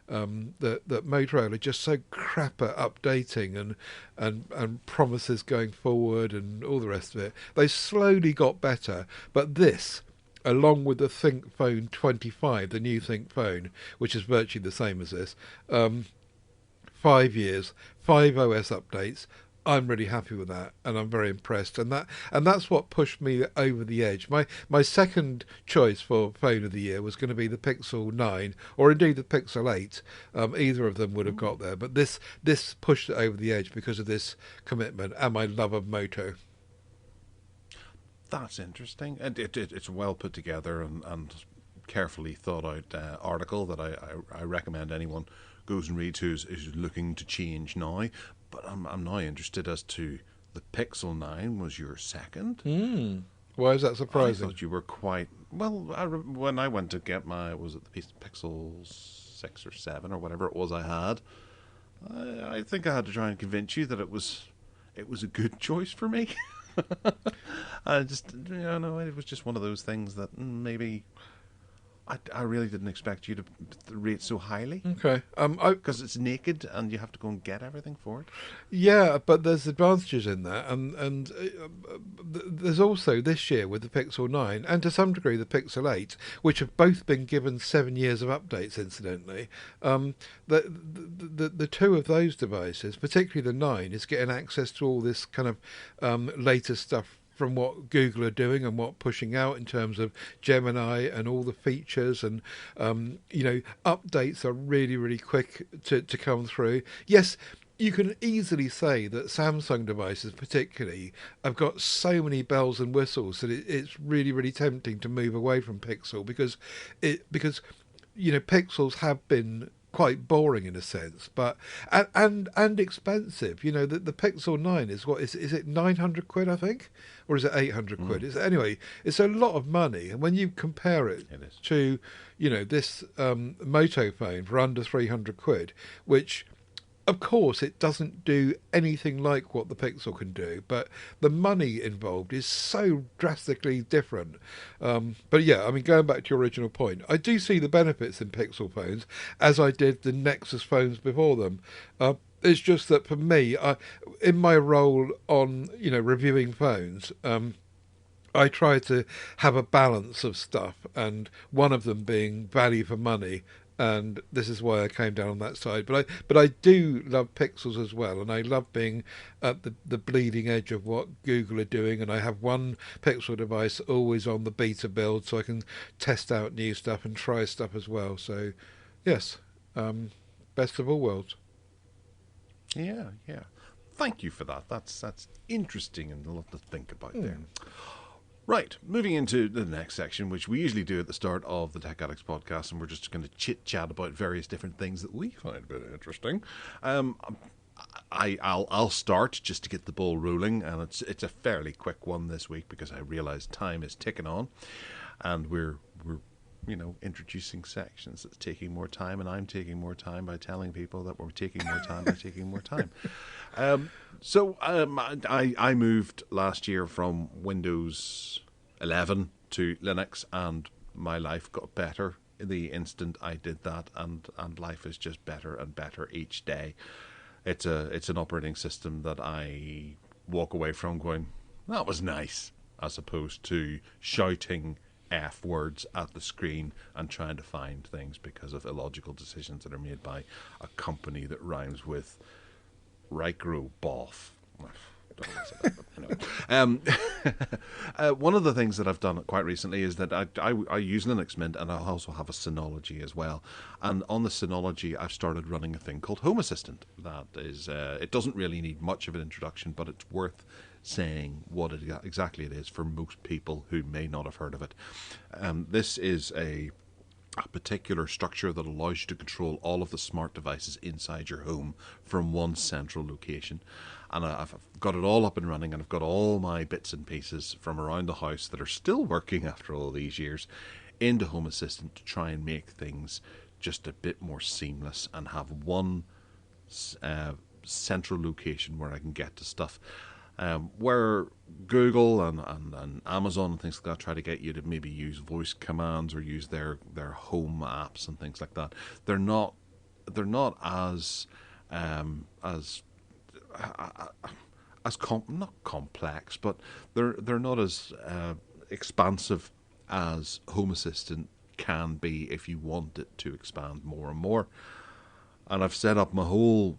that Motorola are just so crap at updating and promises going forward and all the rest of it. They slowly got better, but this, along with the Think Phone 25, the new Think Phone, which is virtually the same as this, 5 years, 5 OS updates. I'm really happy with that, and I'm very impressed. And that's what pushed me over the edge. My second choice for phone of the year was going to be the Pixel 9, or indeed the Pixel 8. Either of them would have got there, but this pushed it over the edge because of this commitment and my love of Moto. That's interesting. And it's a well put together and carefully thought out article that I recommend anyone goes and reads who's looking to change now. But I'm now interested as to the Pixel 9 was your second. Why is that surprising? I thought you were quite... Well, when I went to get my... Was it the Pixel 6 or 7 or whatever it was I had? I think I had to try and convince you that it was a good choice for me. I just... it was just one of those things that maybe... I really didn't expect you to rate so highly. Okay. Because it's naked and you have to go and get everything for it. Yeah, but there's advantages in that. And there's also this year with the Pixel 9 and to some degree the Pixel 8, which have both been given 7 years of updates, incidentally. The two of those devices, particularly the 9, is getting access to all this kind of latest stuff from what Google are doing and what pushing out in terms of Gemini and all the features and updates are really, really quick to come through. Yes, you can easily say that Samsung devices particularly have got so many bells and whistles that it's really, really tempting to move away from Pixel because Pixels have been quite boring in a sense, but and expensive. The Pixel 9 is what is it 900 quid, I think, or is it 800 quid? Anyway, it's a lot of money, and when you compare it to this Moto phone for under 300 quid, which of course it doesn't do anything like what the Pixel can do, but the money involved is so drastically different. But yeah, I mean, going back to your original point, I do see the benefits in Pixel phones, as I did the Nexus phones before them. It's just that for me, in my role on reviewing phones, I try to have a balance of stuff, and one of them being value for money. And this is why I came down on that side. But I do love Pixels as well, and I love being at the bleeding edge of what Google are doing. And I have one Pixel device always on the beta build, so I can test out new stuff and try stuff as well. So, yes, best of all worlds. Yeah. Thank you for that. That's interesting and a lot to think about there. Right, moving into the next section, which we usually do at the start of the Tech Addicts podcast, and we're just going to chit-chat about various different things that we find a bit interesting. I'll start just to get the ball rolling, and it's a fairly quick one this week because I realise time is ticking on, and we're introducing sections that's taking more time, and I'm taking more time by telling people that we're taking more time by taking more time. I moved last year from Windows 11 to Linux, and my life got better the instant I did that, and life is just better and better each day. It's an operating system that I walk away from going, that was nice, as opposed to shouting F words at the screen and trying to find things because of illogical decisions that are made by a company that rhymes with Rycroboff. Don't want to say that, but anyway. One of the things that I've done quite recently is that I use Linux Mint, and I also have a Synology as well. And on the Synology, I've started running a thing called Home Assistant. That is, it doesn't really need much of an introduction, but it's worth saying what exactly it is for most people who may not have heard of it. This is a particular structure that allows you to control all of the smart devices inside your home from one central location. And I've got it all up and running, and I've got all my bits and pieces from around the house that are still working after all these years into Home Assistant to try and make things just a bit more seamless and have one central location where I can get to stuff. Where Google and Amazon and things like that try to get you to maybe use voice commands or use their home apps and things like that, they're not they're not as as not complex, but they're not as expansive as Home Assistant can be if you want it to expand more and more. And I've set up my whole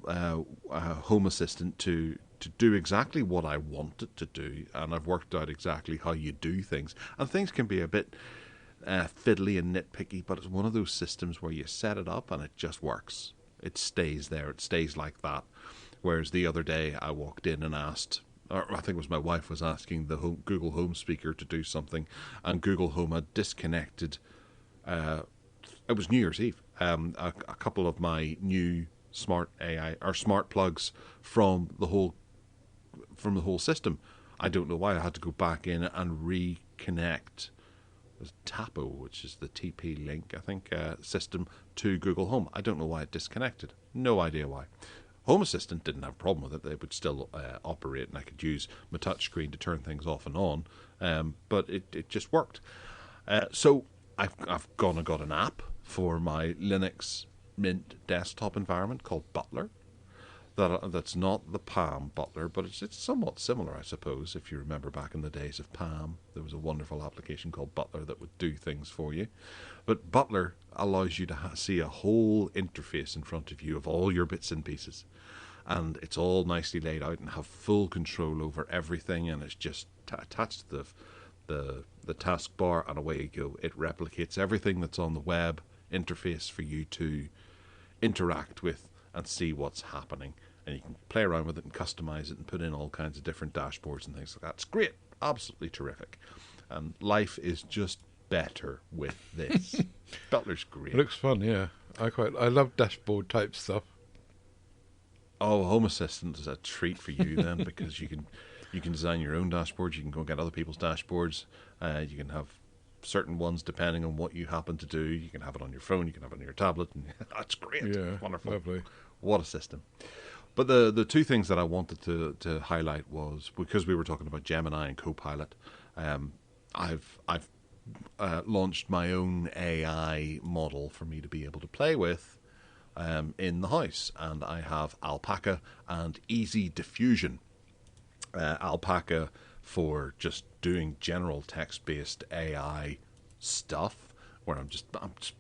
Home Assistant to do exactly what I want it to do, and I've worked out exactly how you do things. And things can be a bit fiddly and nitpicky, but it's one of those systems where you set it up and it just works. It stays there. It stays like that. Whereas the other day I walked in and asked, or I think it was my wife was asking the Google Home speaker to do something, and Google Home had disconnected. It was New Year's Eve. A couple of my new smart AI or smart plugs from the whole system. I don't know why. I had to go back in and reconnect. It was Tapo, which is the TP-Link, I think, system to Google Home. I don't know why it disconnected. No idea why. Home Assistant didn't have a problem with it. They would still operate, and I could use my touchscreen to turn things off and on. But it just worked. So I've gone and got an app for my Linux Mint desktop environment called Butler. That's not the Palm Butler, but it's somewhat similar, I suppose. If you remember back in the days of Palm, there was a wonderful application called Butler that would do things for you. But Butler allows you to see a whole interface in front of you of all your bits and pieces. And it's all nicely laid out and have full control over everything, and it's just attached to the taskbar, and away you go. It replicates everything that's on the web interface for you to interact with and see what's happening. And you can play around with it and customize it and put in all kinds of different dashboards and things like that. It's great. Absolutely terrific. And life is just better with this. Butler's great. It looks fun, yeah. I love dashboard type stuff. Oh, Home Assistant is a treat for you then, because you can design your own dashboards. You can go get other people's dashboards. You can have certain ones depending on what you happen to do. You can have it on your phone. You can have it on your tablet. And that's great. Yeah, wonderful. Lovely. What a system. But the two things that I wanted to highlight was, because we were talking about Gemini and Copilot, I've launched my own AI model for me to be able to play with in the house, and I have Alpaca and Easy Diffusion. Alpaca for just doing general text-based AI stuff, where I'm just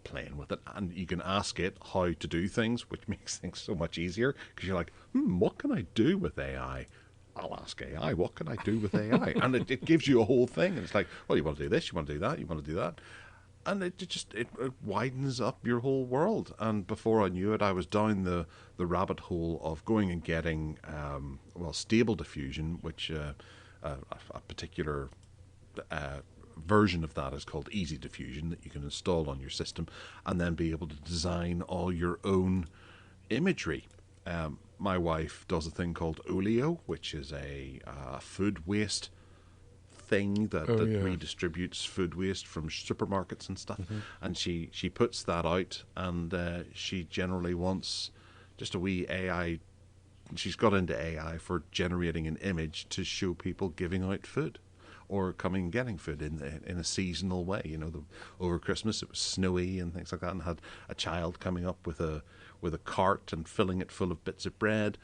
playing with it, and you can ask it how to do things, which makes things so much easier, because you're like, what can I do with AI? I'll ask AI, what can I do with AI? And it gives you a whole thing, and it's like, well, you want to do this, you want to do that, you want to do that, and it widens up your whole world. And before I knew it, I was down the rabbit hole of going and getting Stable Diffusion, which a particular version of that is called Easy Diffusion, that you can install on your system and then be able to design all your own imagery. My wife does a thing called Olio, which is a food waste thing that redistributes food waste from supermarkets and stuff. Mm-hmm. And she puts that out, and she generally wants just a wee AI. She's got into AI for generating an image to show people giving out food or coming and getting food in a seasonal way. You know, over Christmas it was snowy and things like that, and had a child coming up with a cart and filling it full of bits of bread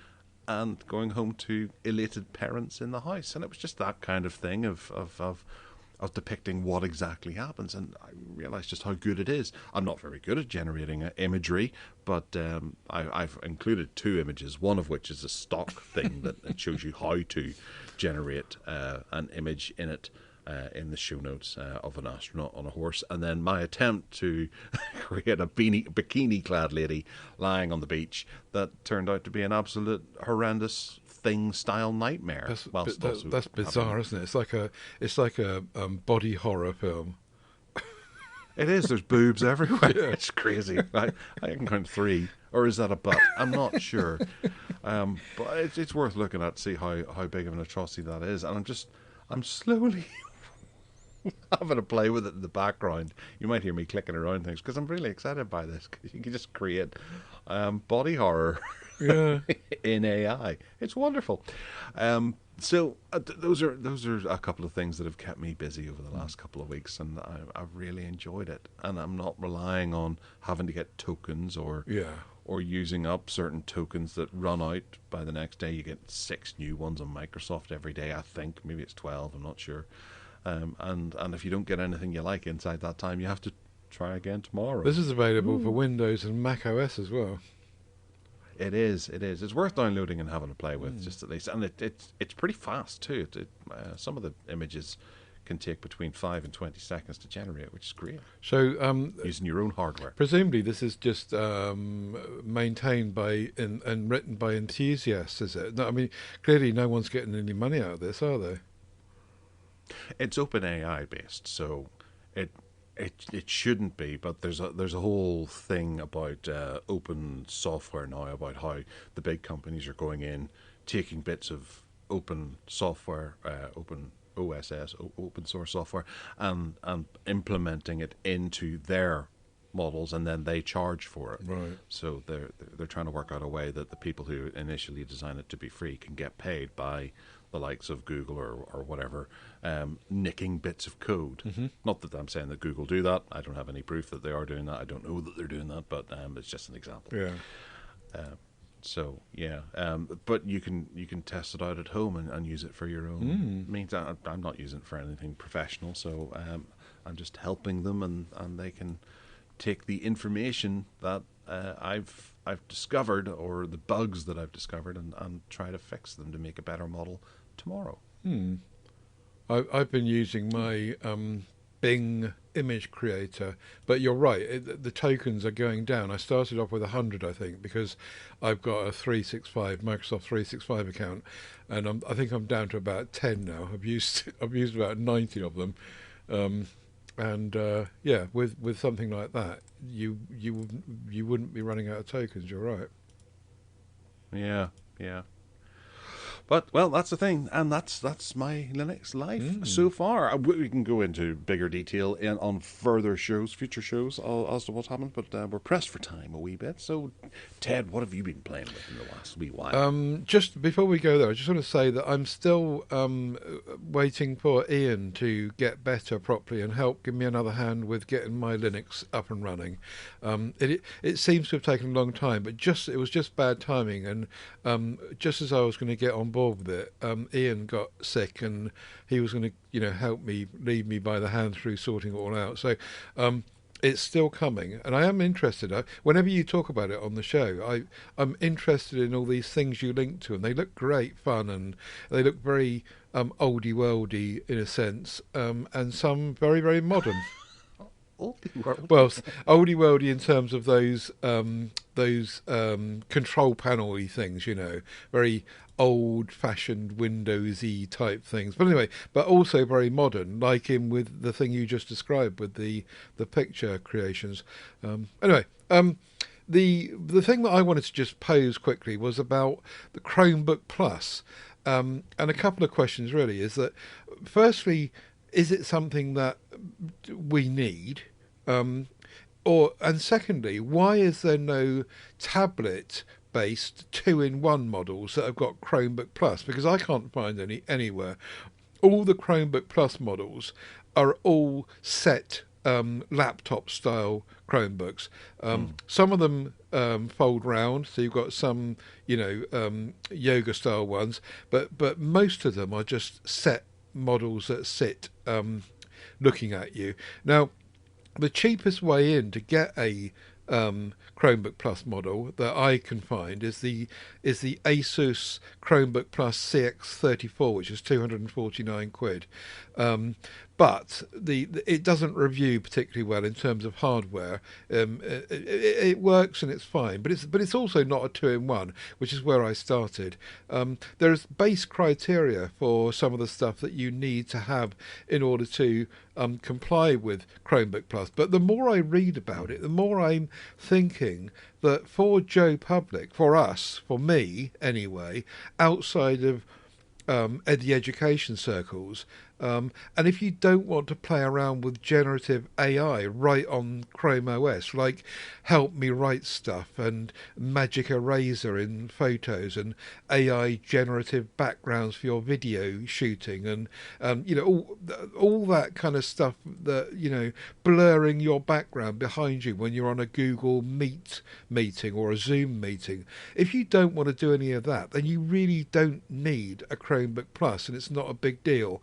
and going home to elated parents in the house. And it was just that kind of thing of depicting what exactly happens, and I realised just how good it is. I'm not very good at generating imagery, but I've included two images, one of which is a stock thing that shows you how to generate an image in it in the show notes of an astronaut on a horse, and then my attempt to create a bikini-clad lady lying on the beach that turned out to be an absolute horrendous Thing-style nightmare. That's bizarre, isn't it? It's like a body horror film. It is. There's boobs everywhere. Yeah. It's crazy. I can count 3, or is that a butt? I'm not sure. But it's worth looking at to see how big of an atrocity that is. And I'm slowly having to play with it in the background. You might hear me clicking around things because I'm really excited by this. Because you can just create body horror Yeah. in AI. It's wonderful. Those are a couple of things that have kept me busy over the last couple of weeks, and I've really enjoyed it. And I'm not relying on having to get tokens or using up certain tokens that run out by the next day. You get 6 new ones on Microsoft every day, I think. Maybe it's 12, I'm not sure. And if you don't get anything you like inside that time, you have to try again tomorrow. This is available for Windows and Mac OS as well. It is. It's worth downloading and having a play with, just at least. And it's pretty fast too. Some of the images can take between 5 and 20 seconds to generate, which is great. So using your own hardware. Presumably this is just maintained by and written by enthusiasts, is it? No, I mean, clearly no one's getting any money out of this, are they? It's OpenAI based, so it shouldn't be. But there's a whole thing about open software now, about how the big companies are going in, taking bits of open software, open OSS, open source software, and implementing it into their models, and then they charge for it. Right. So they're trying to work out a way that the people who initially design it to be free can get paid by the likes of Google or whatever, nicking bits of code. Mm-hmm. Not that I'm saying that Google do that. I don't have any proof that they are doing that. I don't know that they're doing that, but it's just an example. Yeah. But you can test it out at home and use it for your own means. I'm not using it for anything professional, so I'm just helping them, and they can take the information that I've discovered, or the bugs that I've discovered, and try to fix them to make a better model tomorrow. I've been using my Bing image creator, but you're right, the tokens are going down. I started off with 100, I think, because I've got a Microsoft 365 account, and I think I'm down to about 10 now. I've used about 90 of them, with something like that, you wouldn't be running out of tokens. You're right. Yeah. But, well, that's the thing, and that's my Linux life so far. We can go into bigger detail on future shows, as to what's happened, but we're pressed for time a wee bit. So, Ted, what have you been playing with in the last wee while? Just before we go there, I just want to say that I'm still waiting for Ian to get better properly and help give me another hand with getting my Linux up and running. It seems to have taken a long time, but it was just bad timing, and just as I was going to get on board with it, Ian got sick, and he was going to help me, lead me by the hand through sorting it all out. So it's still coming, and I am interested. Whenever you talk about it on the show, I'm interested in all these things you link to, and they look great fun, and they look very oldie worldy in a sense, and some very, very modern. Well, oldie worldy in terms of those control panel-y things, very old-fashioned Windows-y type things. But anyway, but also very modern, like in with the thing you just described with the picture creations. The thing that I wanted to just pose quickly was about the Chromebook Plus, and a couple of questions really. Is that, firstly, is it something that we need? And secondly, why is there no tablet-based 2-in-1 models that have got Chromebook Plus? Because I can't find any anywhere. All the Chromebook Plus models are all set laptop-style Chromebooks. Some of them fold round, so you've got some, yoga-style ones, but most of them are just set models that sit looking at you. Now, the cheapest way in to get a Chromebook Plus model that I can find is the Asus Chromebook Plus cxxxx, which is £249. But it doesn't review particularly well in terms of hardware. It works and it's fine, but it's also not a 2-in-1, which is where I started. There's base criteria for some of the stuff that you need to have in order to comply with Chromebook Plus. But the more I read about it, the more I'm thinking that for Joe Public, for us, for me anyway, outside of the education circles, And if you don't want to play around with generative AI right on Chrome OS, like help me write stuff and magic eraser in photos and AI generative backgrounds for your video shooting and all that kind of stuff, that blurring your background behind you when you're on a Google Meet meeting or a Zoom meeting. If you don't want to do any of that, then you really don't need a Chromebook Plus, and it's not a big deal.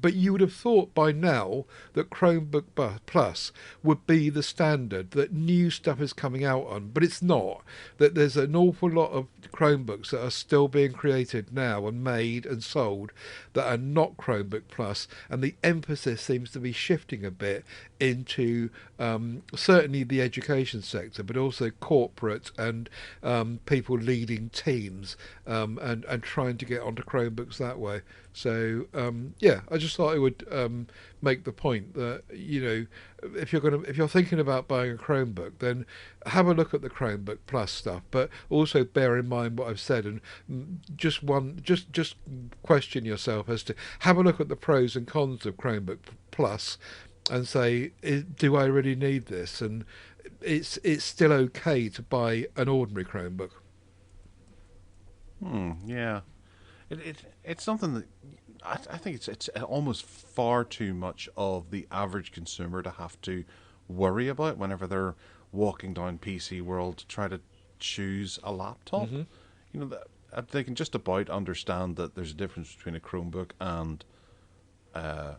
But you would have thought by now that Chromebook Plus would be the standard, that new stuff is coming out on, but it's not. That there's an awful lot of Chromebooks that are still being created now and made and sold that are not Chromebook Plus, and the emphasis seems to be shifting a bit into certainly the education sector, but also corporate and people leading teams and trying to get onto Chromebooks that way. So I just thought I would make the point that if you're thinking about buying a Chromebook, then have a look at the Chromebook Plus stuff, but also bear in mind what I've said, and just question yourself as to have a look at the pros and cons of Chromebook Plus and say, do I really need this? And it's still okay to buy an ordinary Chromebook. Yeah. It's something that I think it's almost far too much of the average consumer to have to worry about whenever they're walking down PC World to try to choose a laptop. Mm-hmm. They can just about understand that there's a difference between a Chromebook and a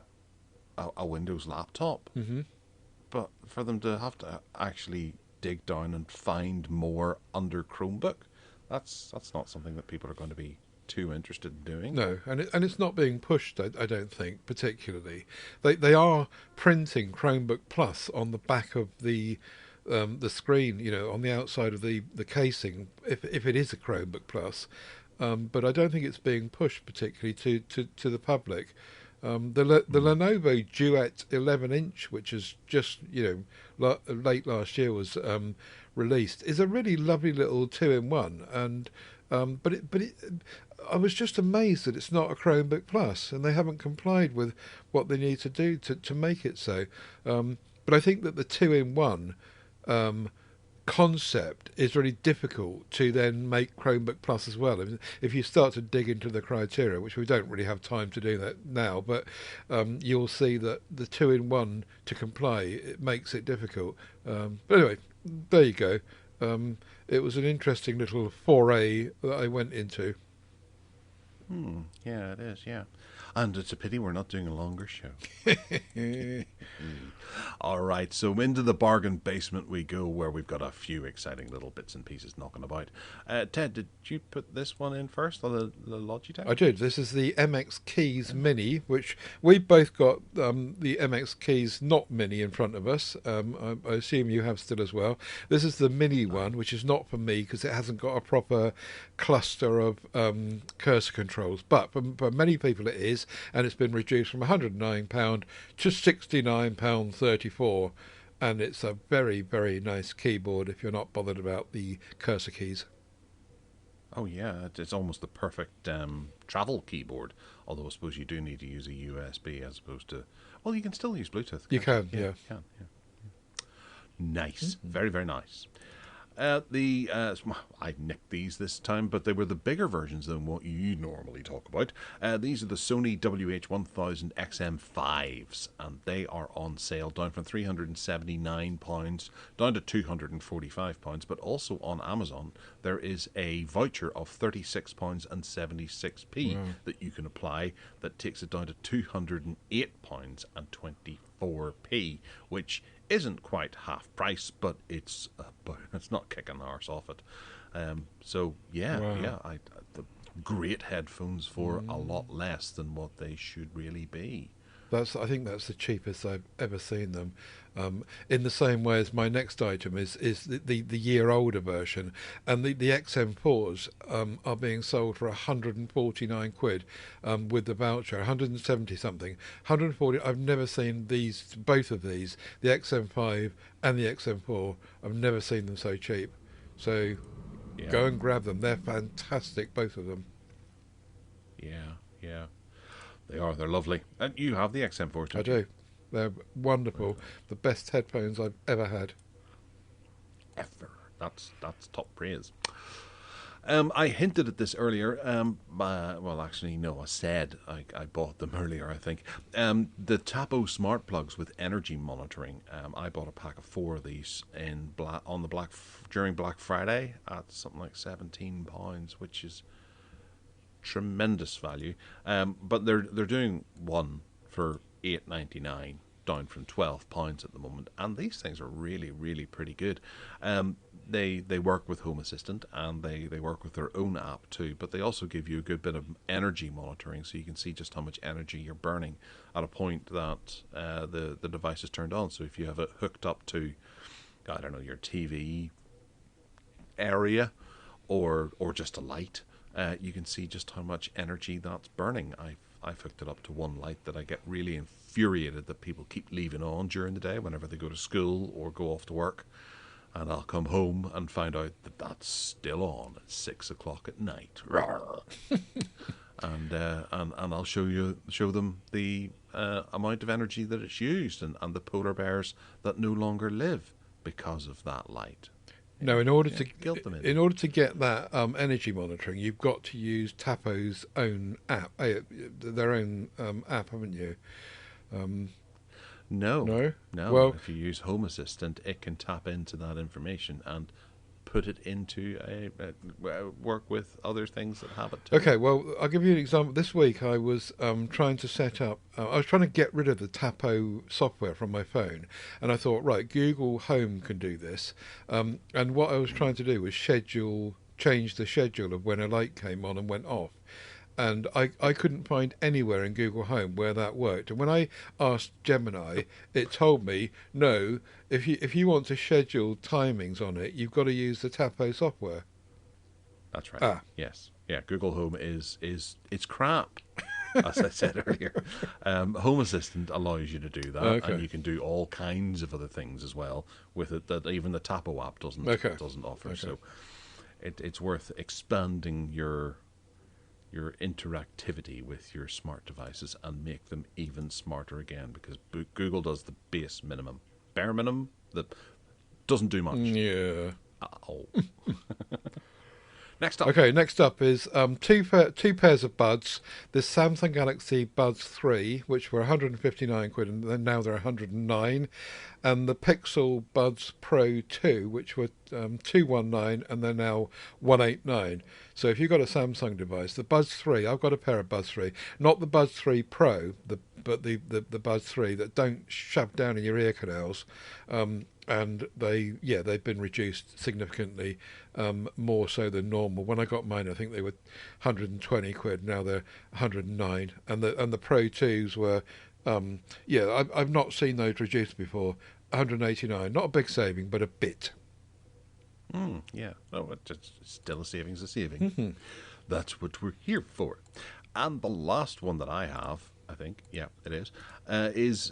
Windows laptop. Mm-hmm. But for them to have to actually dig down and find more under Chromebook, that's not something that people are going to be too interested in doing. No, and it's not being pushed, I don't think, particularly. They are printing Chromebook Plus on the back of the screen, on the outside of the casing, if it is a Chromebook Plus. But I don't think it's being pushed particularly to the public. The Lenovo Duet 11-inch, which is just late last year was released, is a really lovely little 2-in-1, and but I was just amazed that it's not a Chromebook Plus, and they haven't complied with what they need to do to make it so. But I think that the 2-in-1 concept is really difficult to then make Chromebook Plus as well. If you start to dig into the criteria, which we don't really have time to do that now, but you'll see that the 2-in-1 to comply, it makes it difficult. But anyway, there you go. It was an interesting little foray that I went into. Yeah, it is, yeah. And it's a pity we're not doing a longer show. All right, so into the bargain basement we go, where we've got a few exciting little bits and pieces knocking about. Ted, did you put this one in first, on the Logitech? I did. This is the MX Keys Mini, which we've both got the MX Keys not Mini in front of us. I assume you have still as well. This is the Mini one, which is not for me because it hasn't got a proper cluster of cursor controls. But for many people it is, and it's been reduced from £109 to £69.34, and it's a very, very nice keyboard if you're not bothered about the cursor keys. Oh yeah, it's almost the perfect travel keyboard, although I suppose you do need to use a USB as opposed to... Well, you can still use Bluetooth. You can, yeah. You can, yeah. Nice. Mm-hmm. Very, very nice. I nicked these this time, but they were the bigger versions than what you normally talk about. These are the Sony WH-1000 XM5s, and they are on sale, down from £379 down to £245. But also on Amazon, there is a voucher of £36.76 that you can apply that takes it down to £208.24, which isn't quite half price, but it's not kicking the arse off it. The great headphones for a lot less than what they should really be. I think that's the cheapest I've ever seen them. In the same way as my next item is the year older version, and the XM4s are being sold for £149 with the voucher, 170 something, 140. I've never seen both of these, the XM5 and the XM4. I've never seen them so cheap. So go and grab them. They're fantastic, both of them. Yeah. They are. They're lovely. And you have the XM4 too. I do. They're wonderful. The best headphones I've ever had. Ever. That's top praise. I hinted at this earlier. Well, actually, no. I said I bought them earlier, I think. The Tapo smart plugs with energy monitoring. I bought a pack of 4 of these during Black Friday at something like £17, which is tremendous value. But they're doing one for £8.99, down from £12 at the moment. And these things are really, really pretty good. They work with Home Assistant, and they work with their own app too, but they also give you a good bit of energy monitoring, so you can see just how much energy you're burning at a point that the device is turned on. So if you have it hooked up to, I don't know, your TV area or just a light, you can see just how much energy that's burning. I've hooked it up to one light that I get really infuriated that people keep leaving on during the day whenever they go to school or go off to work. And I'll come home and find out that that's still on at 6 o'clock at night. and I'll show them the amount of energy that it's used and the polar bears that no longer live because of that light. No, in order to get that energy monitoring, you've got to use Tapo's own app, their own app, haven't you? No. Well, if you use Home Assistant, it can tap into that information and put it into work with other things that have it too. Okay, well, I'll give you an example. This week I was trying to set up, I was trying to get rid of the Tapo software from my phone, and I thought, right, Google Home can do this. And what I was trying to do was change the schedule of when a light came on and went off. And I couldn't find anywhere in Google Home where that worked. And when I asked Gemini, it told me, no, if you want to schedule timings on it, you've got to use the Tapo software. That's right. Yes. Yeah, Google Home is it's crap, as I said earlier. Home Assistant allows you to do that, okay. And you can do all kinds of other things as well with it that even the Tapo app doesn't offer. Okay. So it's worth expanding your interactivity with your smart devices and make them even smarter again, because Google does the bare minimum that doesn't do much. Yeah. Oh. Next up. Okay, next up is two pairs of buds. The Samsung Galaxy Buds 3, which were 159 quid, and then now they're 109. And the Pixel Buds Pro 2, which were 219, and they're now 189. So if you've got a Samsung device, the Buds 3, I've got a pair of Buds 3, not the Buds 3 Pro, but the Buds 3 that don't shove down in your ear canals. And they've been reduced significantly, more so than normal. When I got mine, I think they were 120 quid. Now they're 109, and the Pro 2s were, I've not seen those reduced before. 189, not a big saving, but a bit. Yeah, no, it's still a saving's a saving. Mm-hmm. That's what we're here for. And the last one that I have, I think, yeah, it is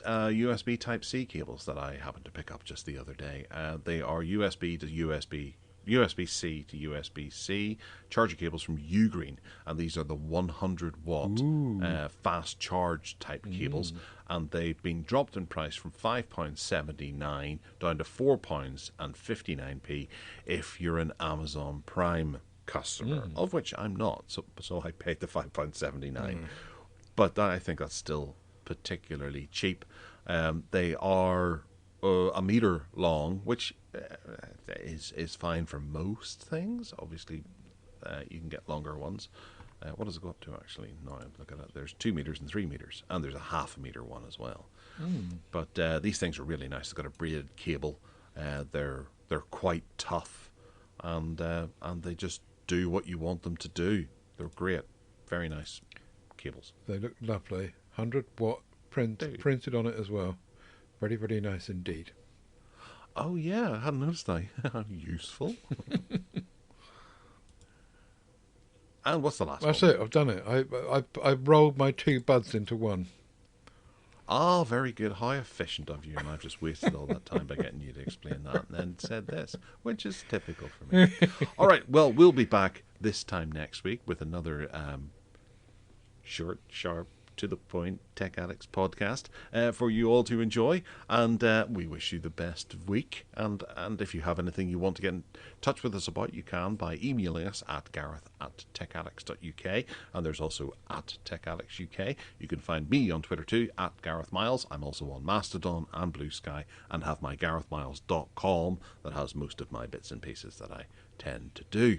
USB Type-C cables that I happened to pick up just the other day. They are USB to USB, USB-C to USB-C charger cables from Ugreen, and these are the 100-watt fast charge type cables, and they've been dropped in price from £5.79 down to £4.59 if you're an Amazon Prime customer, of which I'm not, so I paid the £5.79. But I think that's still particularly cheap. They are a meter long, which is fine for most things. Obviously, you can get longer ones. What does it go up to, actually? No, I'm looking at it. There's 2 meters and 3 meters, and there's a half a meter one as well. But these things are really nice. They've got a braided cable. They're quite tough, and they just do what you want them to do. They're great. Very nice cables. They look lovely. 100-watt printed on it as well. Very, very nice indeed. Oh yeah, I hadn't noticed that. Useful. And what's the last one? That's it. I've done it. I rolled my 2 buds into one. Ah, very good. How efficient of you. And I've just wasted all that time by getting you to explain that and then said this, which is typical for me. All right, well, we'll be back this time next week with another short, sharp to the point Tech Addicts podcast for you all to enjoy. And we wish you the best week. And if you have anything you want to get in touch with us about, you can by emailing us at gareth@techaddicts.uk. And there's also at techaddictsuk. You can find me on Twitter too, at Gareth Miles. I'm also on Mastodon and Blue Sky, and have my garethmiles.com that has most of my bits and pieces that I tend to do.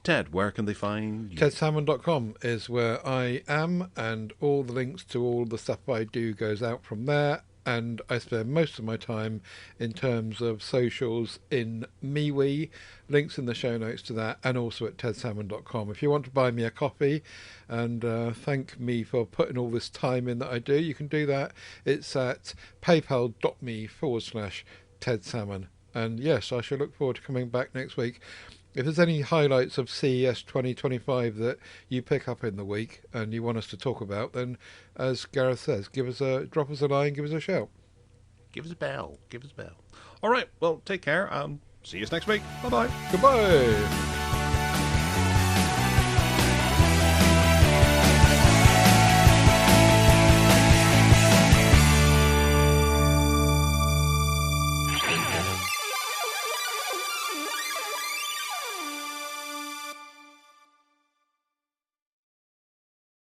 Ted, where can they find you? TedSalmon.com is where I am, and all the links to all the stuff I do goes out from there. And I spend most of my time in terms of socials in MeWe, links in the show notes to that, and also at TedSalmon.com. If you want to buy me a coffee and thank me for putting all this time in that I do, you can do that. It's at paypal.me/TedSalmon. And yes, I shall look forward to coming back next week. If there's any highlights of CES 2025 that you pick up in the week and you want us to talk about, then, as Gareth says, drop us a line, give us a shout. Give us a bell. All right, well, take care. See you next week. Bye-bye. Goodbye.